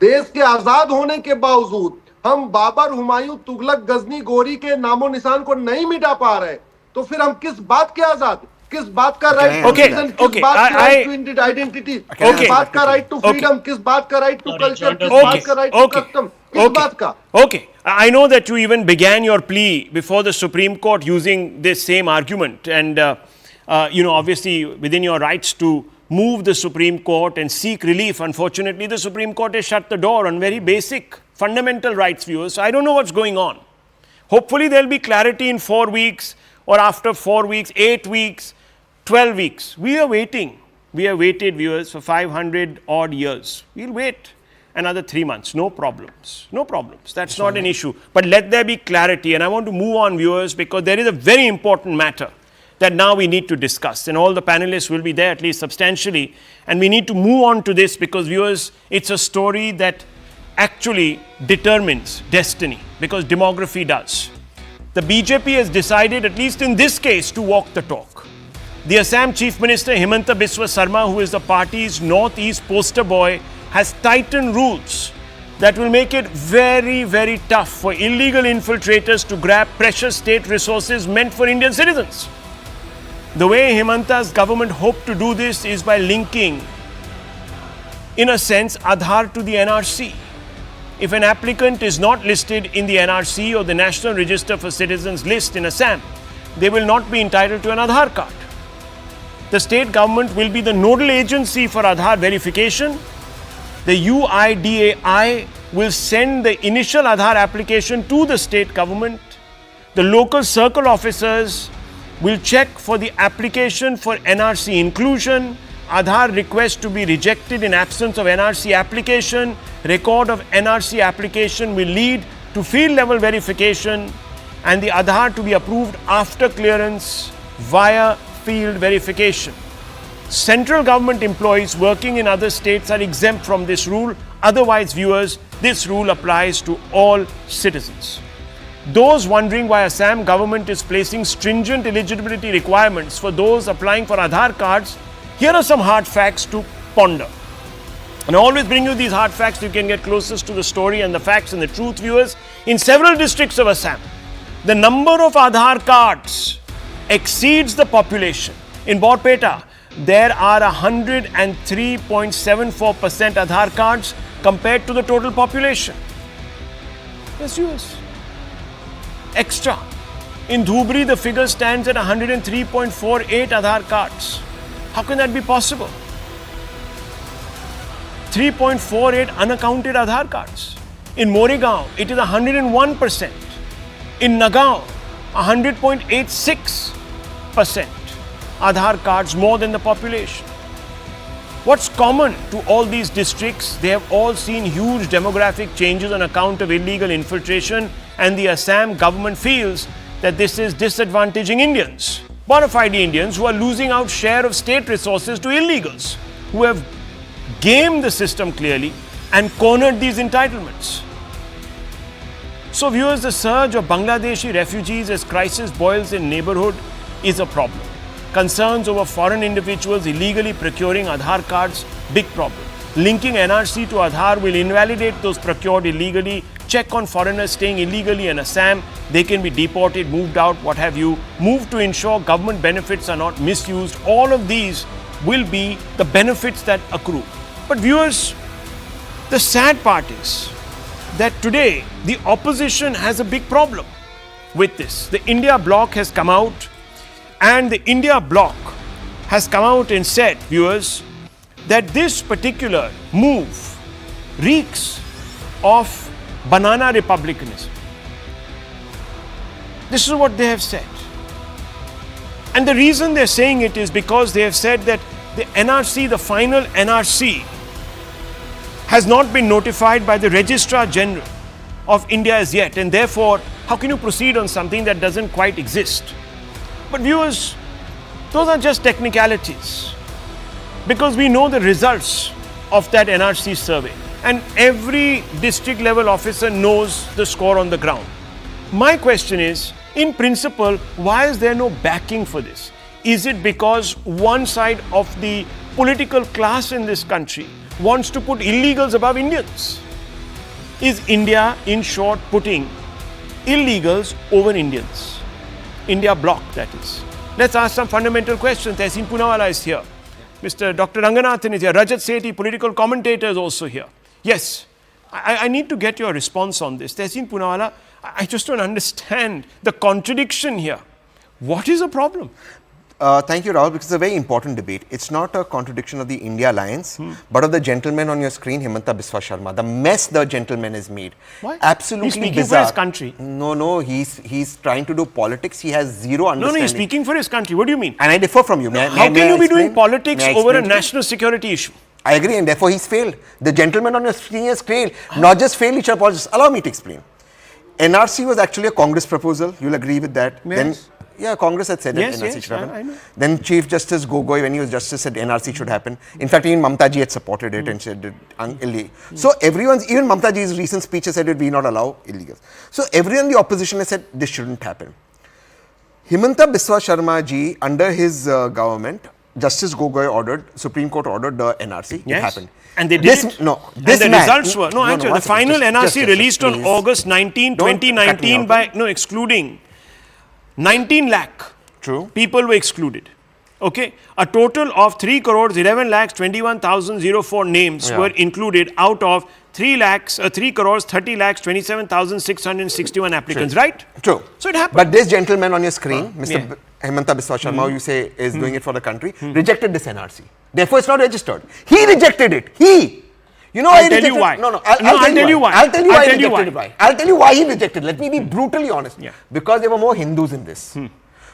देश के आजाद होने के बावजूद हम बाबर, हुमायूं, तुगलक, गजनी, गोरी के नामो निशान को नहीं मिटा पा रहे, तो फिर हम किस बात के आजाद, किस बात का राइट टू रीजन, किस बात का राइट टू आइडेंटिटी, किस बात का राइट टू फ्रीडम, किस बात का राइट टू कल्चर, किस बात का राइट टू कस्टम, किस बात का। Okay, I know that you even began your plea before the Supreme Court using this same argument, and obviously within your rights to move the Supreme Court and seek relief. Unfortunately, the Supreme Court has shut the door on very basic fundamental rights, viewers. So I don't know what's going on. Hopefully there'll be clarity in 4 weeks, or after 4 weeks, 8 weeks, 12 weeks. We are waiting. We have waited, viewers, for 500 odd years. We'll wait another 3 months. No problems. No problems. That's not an issue. But let there be clarity. And I want to move on, viewers, because there is a very important matter that now we need to discuss. And all the panelists will be there, at least substantially. And we need to move on to this because, viewers, it's a story that actually determines destiny, because demography does. The BJP has decided, at least in this case, to walk the talk. The Assam Chief Minister Himanta Biswa Sarma, who is the party's Northeast poster boy, has tightened rules that will make it very, very tough for illegal infiltrators to grab precious state resources meant for Indian citizens. The way Himanta's government hoped to do this is by linking, in a sense, Aadhar to the NRC. If an applicant is not listed in the NRC or the National Register for Citizens list in Assam, they will not be entitled to an Aadhar card. The state government will be the nodal agency for Aadhar verification. The UIDAI will send the initial Aadhar application to the state government. The local circle officers will check for the application for NRC inclusion. Aadhar request to be rejected in absence of NRC application. Record of NRC application will lead to field level verification, and the Aadhar to be approved after clearance via field verification. Central government employees working in other states are exempt from this rule. Otherwise, viewers, this rule applies to all citizens. Those wondering why Assam government is placing stringent eligibility requirements for those applying for Aadhar cards, here are some hard facts to ponder. And I always bring you these hard facts so you can get closest to the story and the facts and the truth, viewers. In several districts of Assam, the number of Aadhar cards exceeds the population. In Borpeta, there are 103.74% Aadhar cards compared to the total population. Yes, viewers. Extra. In Dhubri, the figure stands at 103.48 Aadhar cards. How can that be possible? 3.48 unaccounted Aadhar cards. In Moregaon, it is 101%. In Nagaon, 100.86% Aadhar cards, more than the population. What's common to all these districts? They have all seen huge demographic changes on account of illegal infiltration, and the Assam government feels that this is disadvantaging Indians, bona fide Indians who are losing out share of state resources to illegals who have gamed the system clearly and cornered these entitlements. So viewers, the surge of Bangladeshi refugees as crisis boils in neighborhood is a problem. Concerns over foreign individuals illegally procuring Aadhar cards, big problem. Linking NRC to Aadhar will invalidate those procured illegally. Check on foreigners staying illegally in Assam. They can be deported, moved out, what have you. Move to ensure government benefits are not misused. All of these will be the benefits that accrue. But viewers, the sad part is that today the opposition has a big problem with this. The India bloc has come out, and the India bloc has come out and said, viewers, that this particular move reeks of banana republicanism. This is what they have said. And the reason they're saying it is because they have said that the NRC, the final NRC, has not been notified by the Registrar General of India as yet, and therefore, how can you proceed on something that doesn't quite exist? But viewers, those are just technicalities, because we know the results of that NRC survey, and every district level officer knows the score on the ground. My question is, in principle, why is there no backing for this? Is it because one side of the political class in this country wants to put illegals above Indians? Is India, in short, putting illegals over Indians? India bloc, that is. Let's ask some fundamental questions. Tehseen Poonawalla is here. Mr. Dr. Ranganathan is here. Rajat Sethi, political commentator, is also here. Yes, I need to get your response on this. Tehseen Poonawalla, I just don't understand the contradiction here. What is the problem? Thank you, Rahul, because it's a very important debate. It's not a contradiction of the India alliance, but of the gentleman on your screen, Himanta Biswa Sarma. The mess the gentleman has made. Why? Absolutely he's speaking bizarre. for his country. No, he's trying to do politics. He has zero understanding. No, he's speaking for his country. What do you mean? And I differ from you. How can you be doing politics over a national security issue? I agree, and therefore he's failed. The gentleman on your screen has failed. Not just failed, he should apologize. Allow me to explain. NRC was actually a Congress proposal. You'll agree with that. Yes. Then, yeah, Congress had said that NRC should happen. I know. Then Chief Justice Gogoi, when he was justice, said NRC should happen. In fact, even Mamta ji had supported it and said illegal. So everyone's, even Mamta ji's recent speeches said that we not allow illegals. So everyone in the opposition has said this shouldn't happen. Himanta Biswa Sarma ji, under his government, Justice Gogoi ordered, Supreme Court ordered the NRC. Yes. It happened. And they did it. No, and the results were, the final NRC released on please. August 19, 2019 by, excluding 19 lakh people were excluded. Okay, a total of 3 crores 11 lakhs 21,004 names were included out of 3 crores 30 lakhs 27,661 applicants, right? True. So it happened. But this gentleman on your screen, Mr. Himanta Biswa Sarma, you say is doing it for the country, rejected this NRC. Therefore, it's not registered. He rejected it. He. You know, I'll tell you why. I'll tell you why. I'll tell you why he rejected it. I'll tell you why he rejected it. Let me be brutally honest. Yeah. Because there were more Hindus in this.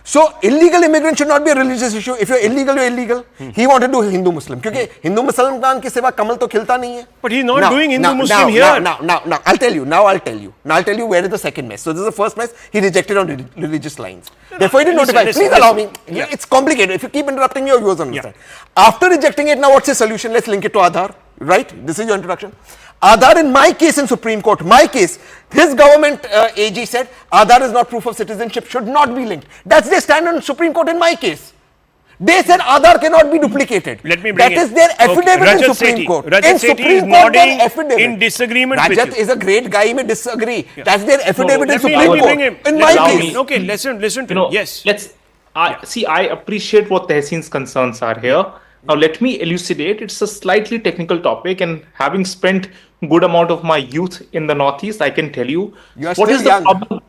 So illegal immigrant should not be a religious issue. If you're illegal, you're illegal. He wanted to do Hindu-Muslim. Because Hindu-Muslim के सिवा कमल तो खिलता नहीं है. But he's not doing Hindu-Muslim here. Now, I'll tell you. Now I'll tell you where is the second mess. So this is the first mess. He rejected on religious lines. Therefore, he didn't notify. Please allow me. Yeah. It's complicated. If you keep interrupting me, you won't understand. After rejecting it, now what's his solution? Let's link it to Aadhar. Right? This is your introduction. Aadhar, in my case in Supreme Court, my case, his government AG said Aadhar is not proof of citizenship, should not be linked. That's their stand on Supreme Court in my case. They said Aadhar cannot be duplicated. Let me bring that is their affidavit in Supreme Court. Rajat in Sethi Supreme is Court, nodding affidavit. in disagreement with Rajat you. is a great guy, he may disagree. That's their affidavit in Supreme Let me Court. bring him. In Allow my me. case. Okay, listen to me. Yes. See, I appreciate what Tehseen's concerns are here. Now, let me elucidate. It's a slightly technical topic, and having spent good amount of my youth in the Northeast, I can tell you what is the problem.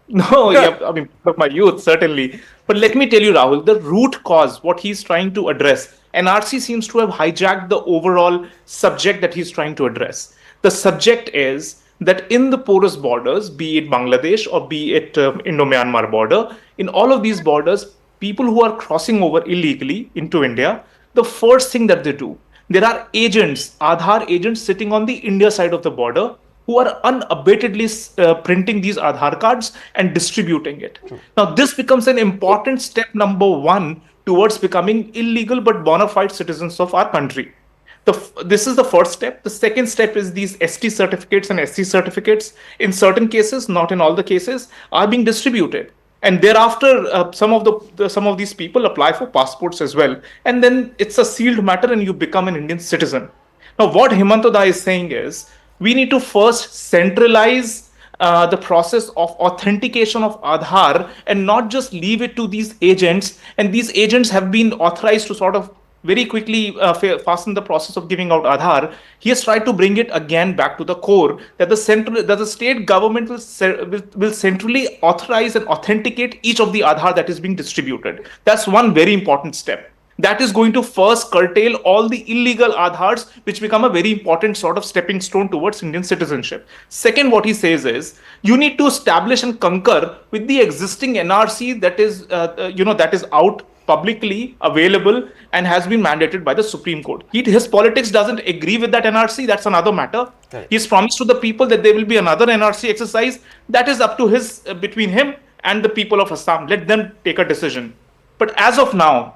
No, I mean, of my youth, certainly. But let me tell you, Rahul, the root cause, what he's trying to address, NRC seems to have hijacked the overall subject that he's trying to address. The subject is that in the porous borders, be it Bangladesh or be it Indo-Myanmar border, in all of these borders, people who are crossing over illegally into India, the first thing that they do, there are agents, Aadhar agents sitting on the India side of the border who are unabatedly printing these Aadhar cards and distributing it. Now, this becomes an important step number one towards becoming illegal but bona fide citizens of our country. This is the first step. The second step is these ST certificates and SC certificates, in certain cases, not in all the cases, are being distributed. And thereafter, some of these people apply for passports as well. And then it's a sealed matter and you become an Indian citizen. Now, what Himanta Da is saying is, we need to first centralize the process of authentication of Aadhar and not just leave it to these agents. And these agents have been authorized to sort of very quickly fasten the process of giving out Aadhar. He has tried to bring it again back to the core, that the state government will centrally authorize and authenticate each of the Aadhar that is being distributed. That's one very important step. That is going to first curtail all the illegal Aadhars, which become a very important sort of stepping stone towards Indian citizenship. Second, what he says is, you need to establish and concur with the existing NRC that is, that is out publicly available and has been mandated by the Supreme Court. His politics doesn't agree with that NRC. That's another matter. Okay. He's promised to the people that there will be another NRC exercise. That is up to between him and the people of Assam. Let them take a decision. But as of now,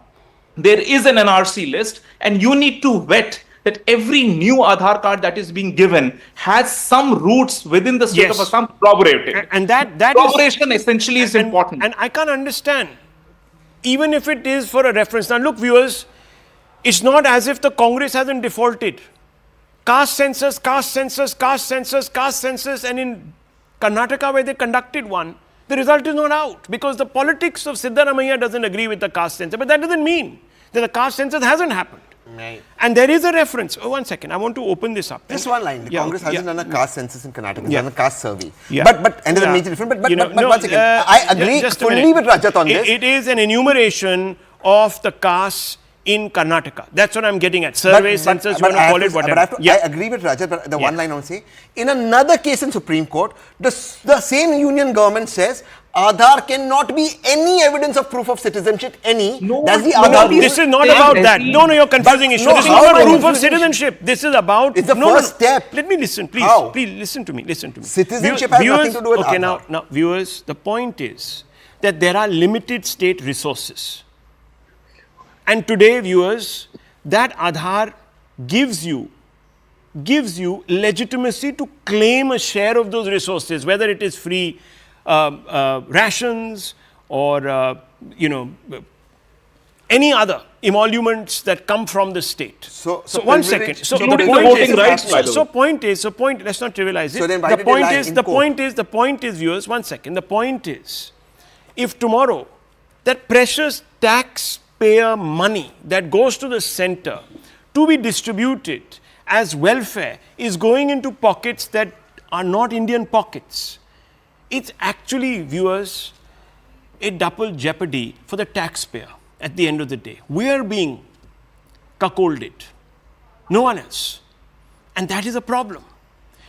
there is an NRC list, and you need to vet that every new Aadhar card that is being given has some roots within the state of Assam corroborated. And that corroboration essentially is important. And I can't understand, even if it is for a reference. Now, look, viewers, it's not as if the Congress hasn't defaulted. Caste census, and in Karnataka, where they conducted one, the result is not out because the politics of Siddaramaiah doesn't agree with the caste census. But that doesn't mean that the caste census hasn't happened. Right. And there is a reference. Oh, one second. I want to open this up. Just one line. The Congress hasn't done a caste census in Karnataka. It's done a caste survey. Yeah. But and there's a major difference. But one second. I agree fully with Rajat on this. It is an enumeration of the castes in Karnataka. That's what I'm getting at. Survey, census, you want to call it whatever. I agree with Rajat, but the one line I want to say, in another case in Supreme Court, the same union government says Aadhar cannot be any evidence of proof of citizenship. That's the Aadhar rule. This is not about that. No, you're confusing issue. This is not about proof of citizenship. This is about... It's the first step. Let me listen, please. How? Please listen to me. Citizenship has nothing to do with Aadhar. Okay, now, viewers, the point is that there are limited state resources. And today, viewers, that Aadhar gives you legitimacy to claim a share of those resources, whether it is free rations or, any other emoluments that come from the state. So one second. So the point is, let's not trivialize it. So then why did they lie in court? The point is, viewers, one second. The point is, if tomorrow that precious taxpayer money that goes to the center to be distributed as welfare is going into pockets that are not Indian pockets, it's actually, viewers, a double jeopardy for the taxpayer at the end of the day. We are being cuckolded, no one else. And that is a problem.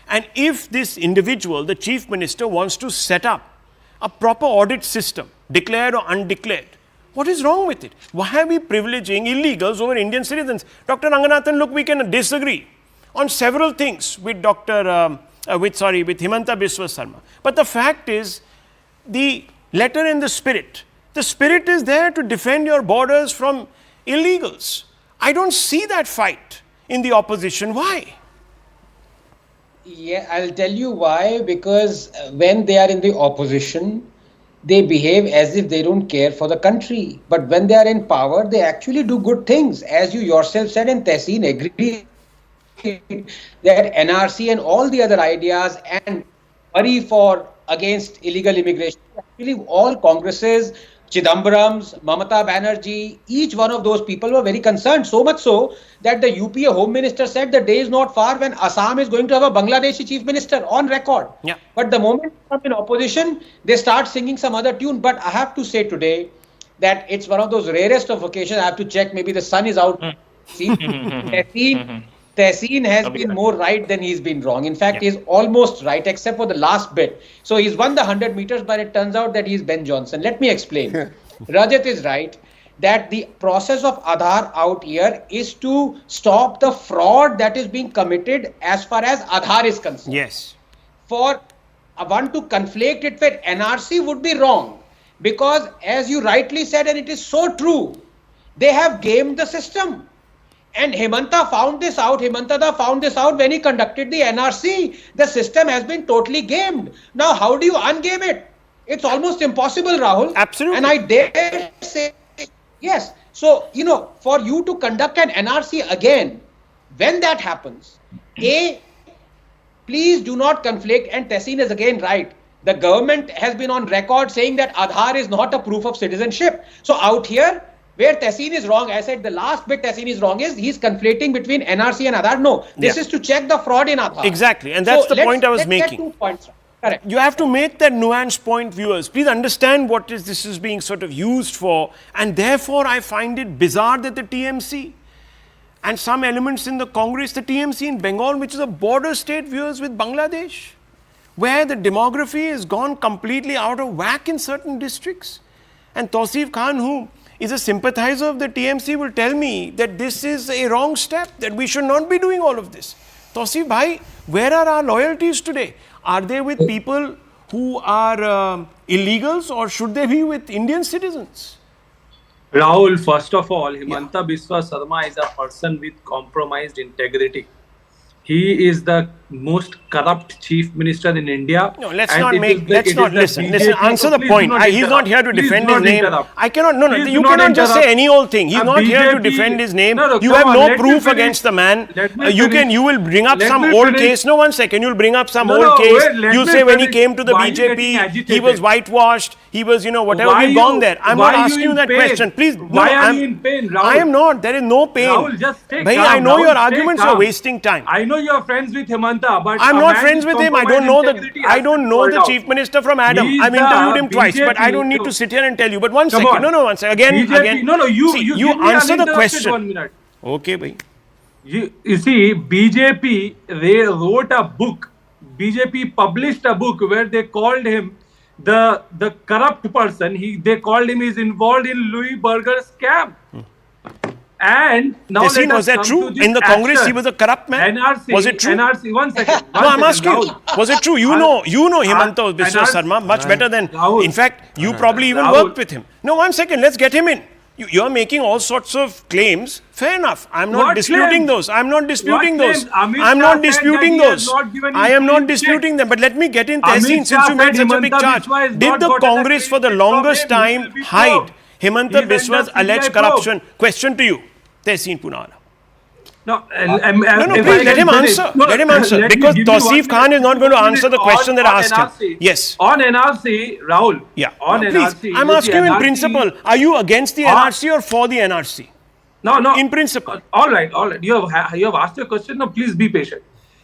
And if this individual, the chief minister, wants to set up a proper audit system, declared or undeclared. What is wrong with it? Why are we privileging illegals over Indian citizens? Dr. Ranganathan, look, we can disagree on several things with Himanta Biswa Sarma. But the fact is, the letter and the spirit is there to defend your borders from illegals. I don't see that fight in the opposition. Why? Yeah, I'll tell you why. Because when they are in the opposition, they behave as if they don't care for the country. But when they are in power, they actually do good things. As you yourself said, and Tehseen agreed, that NRC and all the other ideas and worry for against illegal immigration, actually all Congresses, Chidambarams, Mamata Banerjee, each one of those people were very concerned. So much so that the UPA Home Minister said the day is not far when Assam is going to have a Bangladeshi Chief Minister on record. Yeah. But the moment they come in opposition, they start singing some other tune. But I have to say today that it's one of those rarest of occasions. I have to check, maybe the sun is out. Tehseen has been more right than he's been wrong. In fact, he's almost right, except for the last bit. So he's won the 100 meters, but it turns out that he's Ben Johnson. Let me explain. Rajat is right that the process of Aadhar out here is to stop the fraud that is being committed as far as Aadhar is concerned. Yes. For one to conflate it with NRC would be wrong. Because as you rightly said, and it is so true, they have gamed the system. And Himanta found this out when he conducted the NRC. The system has been totally gamed. Now, how do you ungame it? It's almost impossible, Rahul. Absolutely. And I dare say, yes. So, for you to conduct an NRC again, when that happens, please do not conflict. And Tehseen is again right. The government has been on record saying that Aadhar is not a proof of citizenship. So out here, where Tehseen is wrong, I said the last bit Tehseen is wrong is he's conflating between NRC and Aadhar. No, this is to check the fraud in Aadhar. Exactly, and that's the point I was making. Get 2 points. Correct. You have to make that nuanced point, viewers. Please understand what this is being sort of used for, and therefore I find it bizarre that the TMC and some elements in the Congress, the TMC in Bengal, which is a border state, viewers, with Bangladesh, where the demography has gone completely out of whack in certain districts, and Tausif Khan, who is a sympathizer of the TMC, will tell me that this is a wrong step, that we should not be doing all of this. Tausif bhai, where are our loyalties today? Are they with people who are illegals, or should they be with Indian citizens? Rahul, first of all, Himanta Biswa Sarma is a person with compromised integrity. He is the most corrupt chief minister in India. No, let's not listen. Answer the point. He's not here to defend his name. I cannot, you cannot just say any old thing. He's not here to defend his name. You have no proof against the man. You will bring up some old case. No, 1 second. You'll bring up some old case. You say when he came to the BJP, he was whitewashed. He was, whatever. We've gone there. I'm not asking you that question. Please. Why are you in pain, Rahul? I am not. There is no pain. Rahul, just take calm. I know your arguments are wasting time. I know you are friends with Himanta, but I'm not friends with him. I don't know the chief minister from Adam. I've interviewed him twice, but I don't need to sit here and tell you. But 1 second. No, 1 second. Again. You answer the question. 1 minute. Okay, bhai. You see, BJP, they wrote a book. BJP published a book where they called him the corrupt person. They called him, he's involved in Louis Berger scam. And now was that true? In the Congress, he was a corrupt man? NRC, was it true? NRC, 1 second. No, I'm asking you. Was it true? You know Himanta Biswa Sarma much better than... Rahul, in fact, you probably even worked with him. No, 1 second. Let's get him in. You're making all sorts of claims. Fair enough. I'm not disputing those. I'm not disputing those. I'm not disputing those. I am not disputing them. But let me get in Tehseen, since you made such a big charge. Did the Congress for the longest time hide Himanta Biswa's alleged corruption? Question to you, Tehseen Poonawalla. No, please let him answer. Let him answer. Because Tausif Khan is not going to answer the question that I asked him. Yes. On NRC, Rahul. Yeah. On NRC. Please, I'm asking you in principle. Are you against the NRC or for the NRC? No. In principle. All right. You have asked your question. Now, please be patient.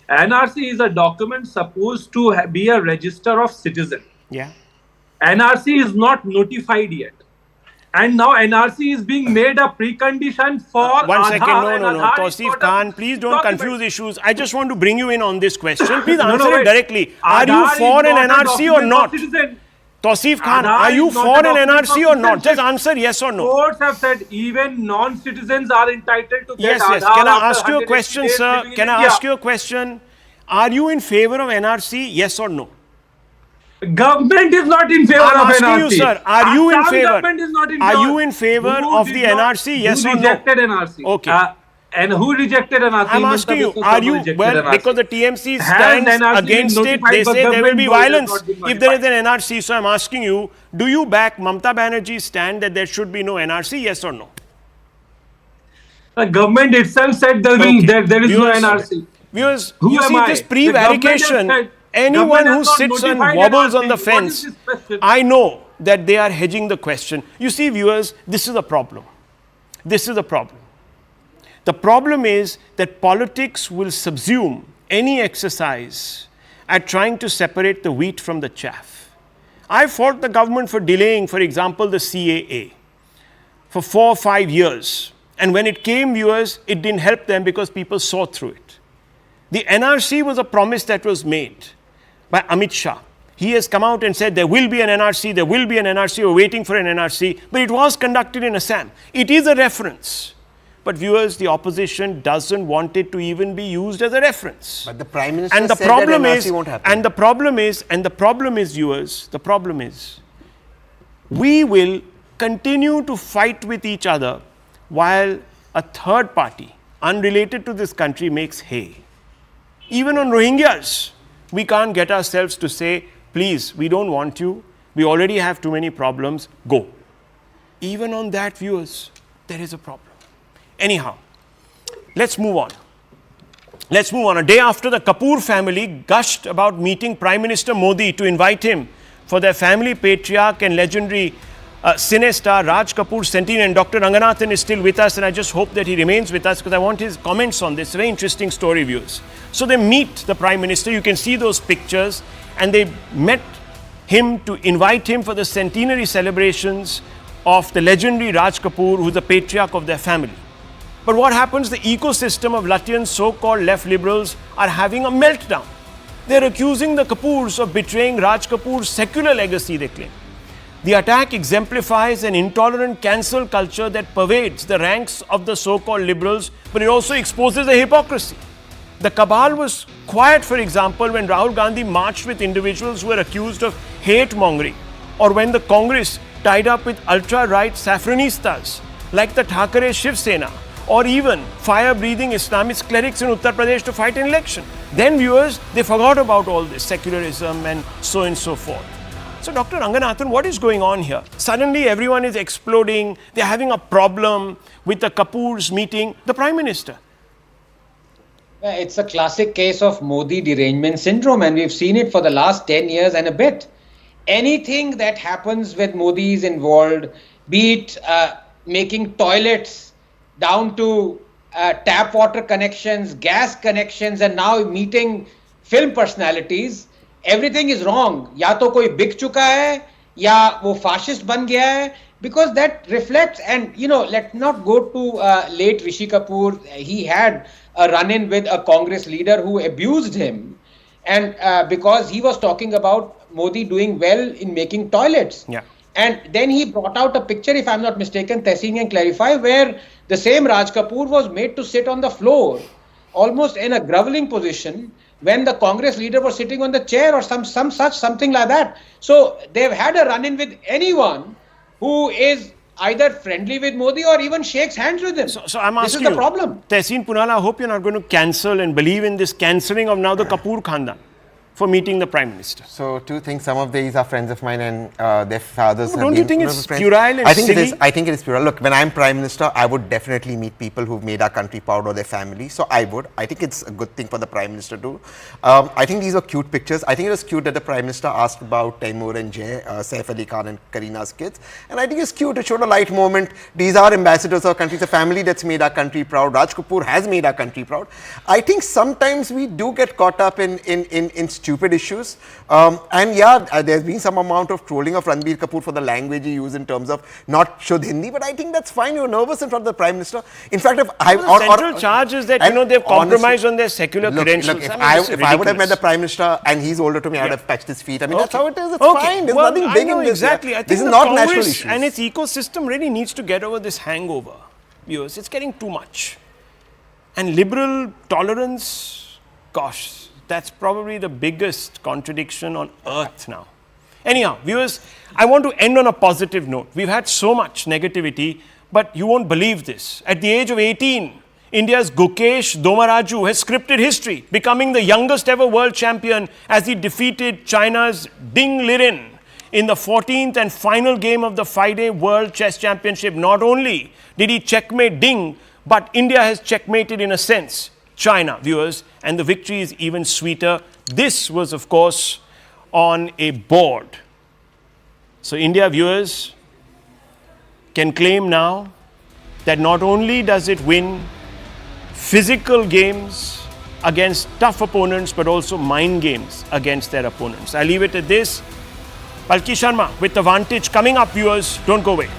NRC is a document supposed to be a register of citizen. Yeah. NRC is not notified yet. And now NRC is being made a precondition for 1 second, Aadhar. No. Tausif Khan, please don't confuse issues. I just want to bring you in on this question. Please answer it directly. Are you for an NRC or not? Tausif Khan, Aadhar are you is not for a an document NRC of or not? Just citizenship. answer yes or no. Courts have said even non-citizens are entitled to get Yes, yes. Aadhar Can I after ask you a 180 question, days sir? living in Can I India. ask you a question? Are you in favor of NRC? Yes or no? Government is not in favor I'm of asking NRC. you, sir. Are you in Assam favor? government is not in Are favor. you in favor Who of did the not- NRC? Yes who or no? rejected NRC? Okay. And who rejected NRC? I'm Himanta asking you, Biswa are Sarma you, rejected well, NRC. because the TMC Has stands NRC been against it, notified they by say there will government? be No, it has violence not been if there is notified. an NRC. So I'm asking you, do you back Mamata Banerjee's stand that there should be no NRC, yes or no? The government itself said there is no Viewers- NRC. Viewers, Who you am see I? this The prevarication, government has said- anyone government who has not sits and notified wobbles on NRC. the What is fence, this question? I know that they are hedging the question. You see, viewers, this is a problem. This is a problem. The problem is that politics will subsume any exercise at trying to separate the wheat from the chaff. I fought the government for delaying, for example, the CAA for 4 or 5 years. And when it came, viewers, it didn't help them because people saw through it. The NRC was a promise that was made by Amit Shah. He has come out and said there will be an NRC, there will be an NRC, we're waiting for an NRC, but it was conducted in Assam. It is a reference. But viewers, the opposition doesn't want it to even be used as a reference. But the Prime Minister And the said problem that is, NRC won't happen. and the problem is, viewers, the problem is, we will continue to fight with each other while a third party, unrelated to this country, makes hay. Even on Rohingyas, we can't get ourselves to say, please, we don't want you, we already have too many problems, go. Even on that, viewers, there is a problem. Anyhow, let's move on. Let's move on. A day after the Kapoor family gushed about meeting Prime Minister Modi to invite him for their family patriarch and legendary cine star Raj Kapoor's centenarian, Dr. Ranganathan is still with us, and I just hope that he remains with us because I want his comments on this. Very interesting story, viewers. So they meet the Prime Minister. You can see those pictures, and they met him to invite him for the centenary celebrations of the legendary Raj Kapoor, who's the patriarch of their family. But what happens? The ecosystem of Lutyens, so-called left liberals, are having a meltdown. They're accusing the Kapoors of betraying Raj Kapoor's secular legacy, they claim. The attack exemplifies an intolerant cancel culture that pervades the ranks of the so-called liberals, but it also exposes the hypocrisy. The cabal was quiet, for example, when Rahul Gandhi marched with individuals who were accused of hate-mongering, or when the Congress tied up with ultra-right saffronistas like the Thakare Shiv Sena, or even fire-breathing Islamist clerics in Uttar Pradesh to fight an election. Then, viewers, they forgot about all this secularism and so on and so forth. So, Dr. Ranganathan, what is going on here? Suddenly, everyone is exploding. They're having a problem with the Kapoors meeting the Prime Minister. It's a classic case of Modi derangement syndrome, and we've seen it for the last 10 years and a bit. Anything that happens with Modi is involved, be it making toilets down to tap water connections, gas connections, and now meeting film personalities, everything is wrong. Ya to koi bik chuka hai, ya wo fascist ban gaya hai, because that reflects, and let's not go to late Rishi Kapoor. He had a run-in with a Congress leader who abused him, and because he was talking about Modi doing well in making toilets. Yeah. And then he brought out a picture, if I'm not mistaken, Tehseen can clarify, where the same Raj Kapoor was made to sit on the floor, almost in a groveling position, when the Congress leader was sitting on the chair or something like that. So they've had a run-in with anyone who is either friendly with Modi or even shakes hands with him. So I'm asking this is the you, problem. Tehseen Punala, I hope you're not going to cancel and believe in this cancelling of now the Kapoor Khandan for meeting the Prime Minister. So, two things. Some of these are friends of mine, and their fathers. Don't you think it's puerile and I think silly? it is. I think it is puerile. Look, when I'm Prime Minister, I would definitely meet people who've made our country proud or their family. So I would. I think it's a good thing for the Prime Minister to. I think these are cute pictures. I think it was cute that the Prime Minister asked about Taimur and Jay, Saif Ali Khan and Karina's kids. And I think it's cute. It showed a light moment. These are ambassadors of our country. It's a family that's made our country proud. Raj Kapoor has made our country proud. I think sometimes we do get caught up in stupid issues. And yeah, there's been some amount of trolling of Ranbir Kapoor for the language he used in terms of not Shuddh Hindi, but I think that's fine. You're nervous in front of the Prime Minister. In fact, if I... The central charge is that, they've compromised on their secular credentials. Look, if I would have met the Prime Minister and he's older to me, I would have touched his feet. I mean, that's how it is. It's fine. There's nothing big in this. Exactly. I think this is not national Congress issues. and its ecosystem really needs to get over this hangover. Viewers, it's getting too much. And liberal tolerance, gosh, that's probably the biggest contradiction on earth now. Anyhow, viewers, I want to end on a positive note. We've had so much negativity, but you won't believe this. At the age of 18, India's Gukesh Domaraju has scripted history, becoming the youngest ever world champion as he defeated China's Ding Liren in the 14th and final game of the 5-day World Chess Championship. Not only did he checkmate Ding, but India has checkmated, in a sense, China, viewers, and the victory is even sweeter. This was, of course, on a board. So India, viewers, can claim now that not only does it win physical games against tough opponents, but also mind games against their opponents. I'll leave it at this. Palki Sharma with the Vantage coming up, viewers. Don't go away.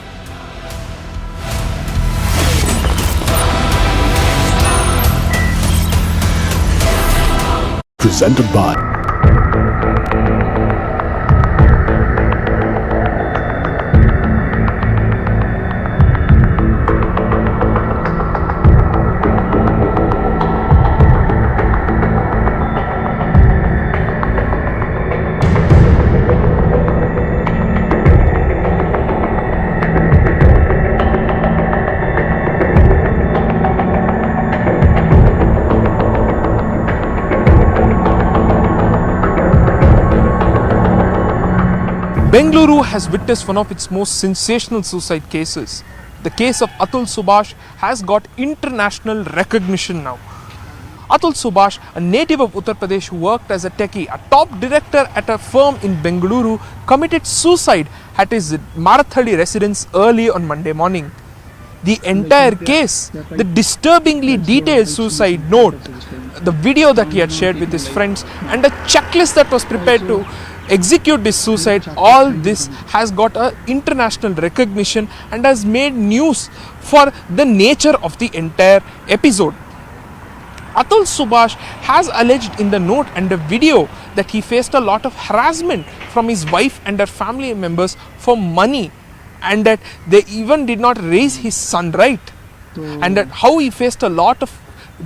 Presented by Bengaluru has witnessed one of its most sensational suicide cases. The case of Atul Subhash has got international recognition now. Atul Subhash, a native of Uttar Pradesh who worked as a techie, a top director at a firm in Bengaluru, committed suicide at his Marathali residence early on Monday morning. The entire case, the disturbingly detailed suicide note, the video that he had shared with his friends, and a checklist that was prepared to execute this suicide, all this has got a international recognition and has made news for the nature of the entire episode. Atul Subhash has alleged in the note and the video that he faced a lot of harassment from his wife and her family members for money, and that they even did not raise his son right, and that how he faced a lot of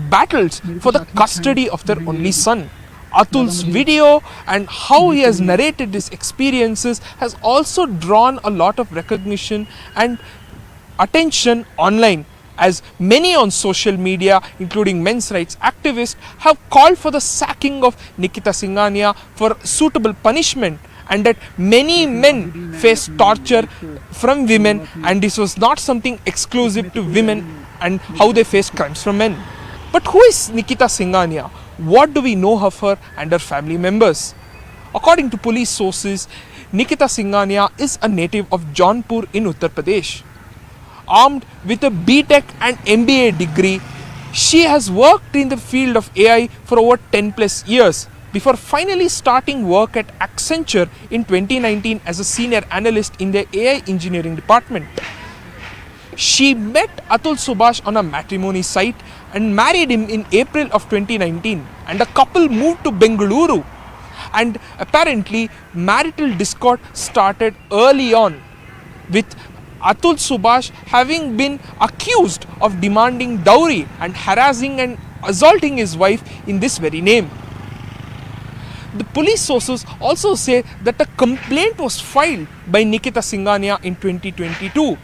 battles for the custody of their only son. Atul's video and how he has narrated his experiences has also drawn a lot of recognition and attention online, as many on social media, including men's rights activists, have called for the sacking of Nikita Singhania for suitable punishment, and that many men face torture from women, and this was not something exclusive to women and how they face crimes from men. But who is Nikita Singhania? What do we know of her and her family members? According to police sources, Nikita Singhania is a native of Jaunpur in Uttar Pradesh. Armed with a BTech and MBA degree, she has worked in the field of AI for over 10 plus years before finally starting work at Accenture in 2019 as a senior analyst in their AI engineering department. She met Atul Subhash on a matrimony site and married him in April of 2019, and the couple moved to Bengaluru, and apparently marital discord started early on, with Atul Subhash having been accused of demanding dowry and harassing and assaulting his wife in this very name. The police sources also say that a complaint was filed by Nikita Singhania in 2022,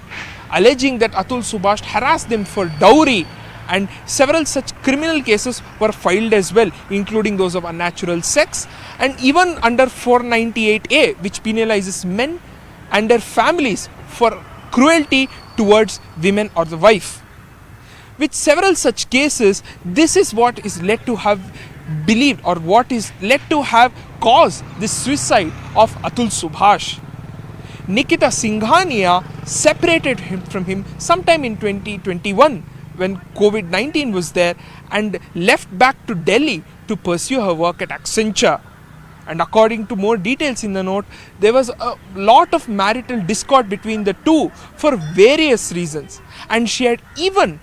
alleging that Atul Subhash harassed them for dowry, and several such criminal cases were filed as well, including those of unnatural sex, and even under 498A, which penalizes men and their families for cruelty towards women or the wife. With several such cases, this is what is led to have believed, or what is led to have caused the suicide of Atul Subhash. Nikita Singhania separated from him sometime in 2021 when COVID-19 was there, and left back to Delhi to pursue her work at Accenture. And according to more details in the note, there was a lot of marital discord between the two for various reasons. And she had even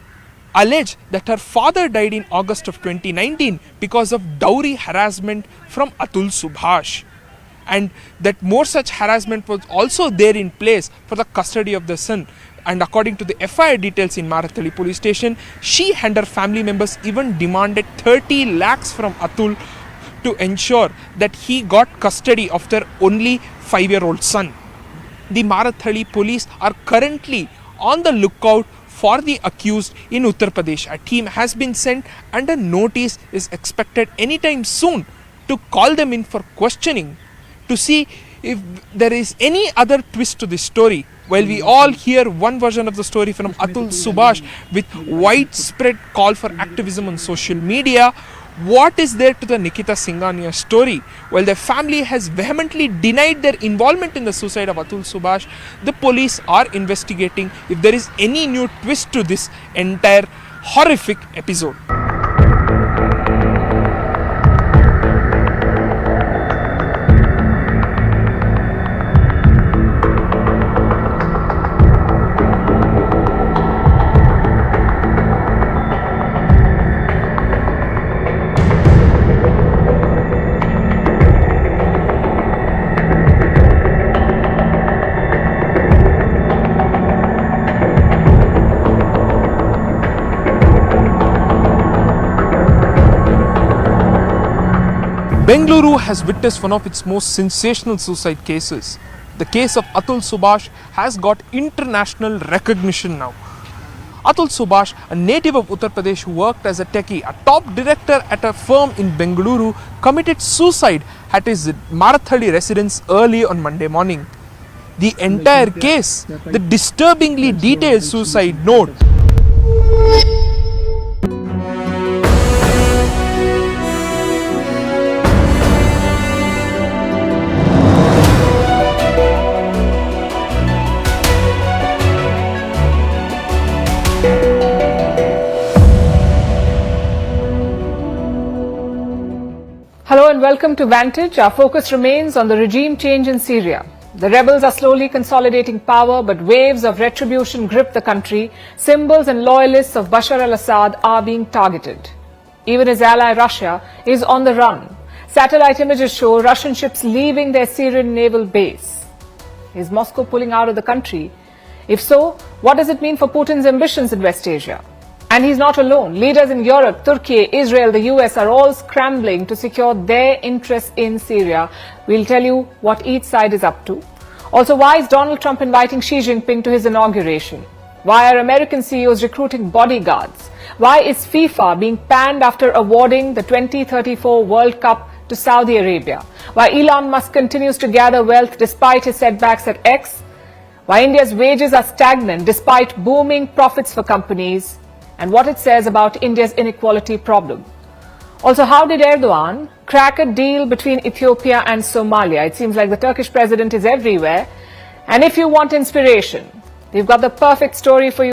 alleged that her father died in August of 2019 because of dowry harassment from Atul Subhash. And that more such harassment was also there in place for the custody of the son. And according to the FIR details in Marathali police station, she and her family members even demanded 30 lakhs from Atul to ensure that he got custody of their only 5-year-old son. The Marathali police are currently on the lookout for the accused in Uttar Pradesh. A team has been sent and a notice is expected anytime soon to call them in for questioning to see if there is any other twist to this story. While we all hear one version of the story from Atul Subhash with widespread call for activism on social media, what is there to the Nikita Singhania story? While the family has vehemently denied their involvement in the suicide of Atul Subhash, the police are investigating if there is any new twist to this entire horrific episode. Bengaluru has witnessed one of its most sensational suicide cases. The case of Atul Subhash has got international recognition now. Atul Subhash, a native of Uttar Pradesh who worked as a techie, a top director at a firm in Bengaluru, committed suicide at his Marathali residence early on Monday morning. The entire case, the disturbingly detailed suicide note, Hello and welcome to Vantage. Our focus remains on the regime change in Syria. The rebels are slowly consolidating power, but waves of retribution grip the country. Symbols and loyalists of Bashar al-Assad are being targeted. Even his ally Russia is on the run. Satellite images show Russian ships leaving their Syrian naval base. Is Moscow pulling out of the country? If so, what does it mean for Putin's ambitions in West Asia? And he's not alone. Leaders in Europe, Turkey, Israel, the US are all scrambling to secure their interests in Syria. We'll tell you what each side is up to. Also, why is Donald Trump inviting Xi Jinping to his inauguration? Why are American CEOs recruiting bodyguards? Why is FIFA being panned after awarding the 2034 World Cup to Saudi Arabia? Why Elon Musk continues to gather wealth despite his setbacks at X? Why India's wages are stagnant despite booming profits for companies? And what it says about India's inequality problem. Also, how did Erdogan crack a deal between Ethiopia and Somalia? It seems like the Turkish president is everywhere. And if you want inspiration, we've got the perfect story for you.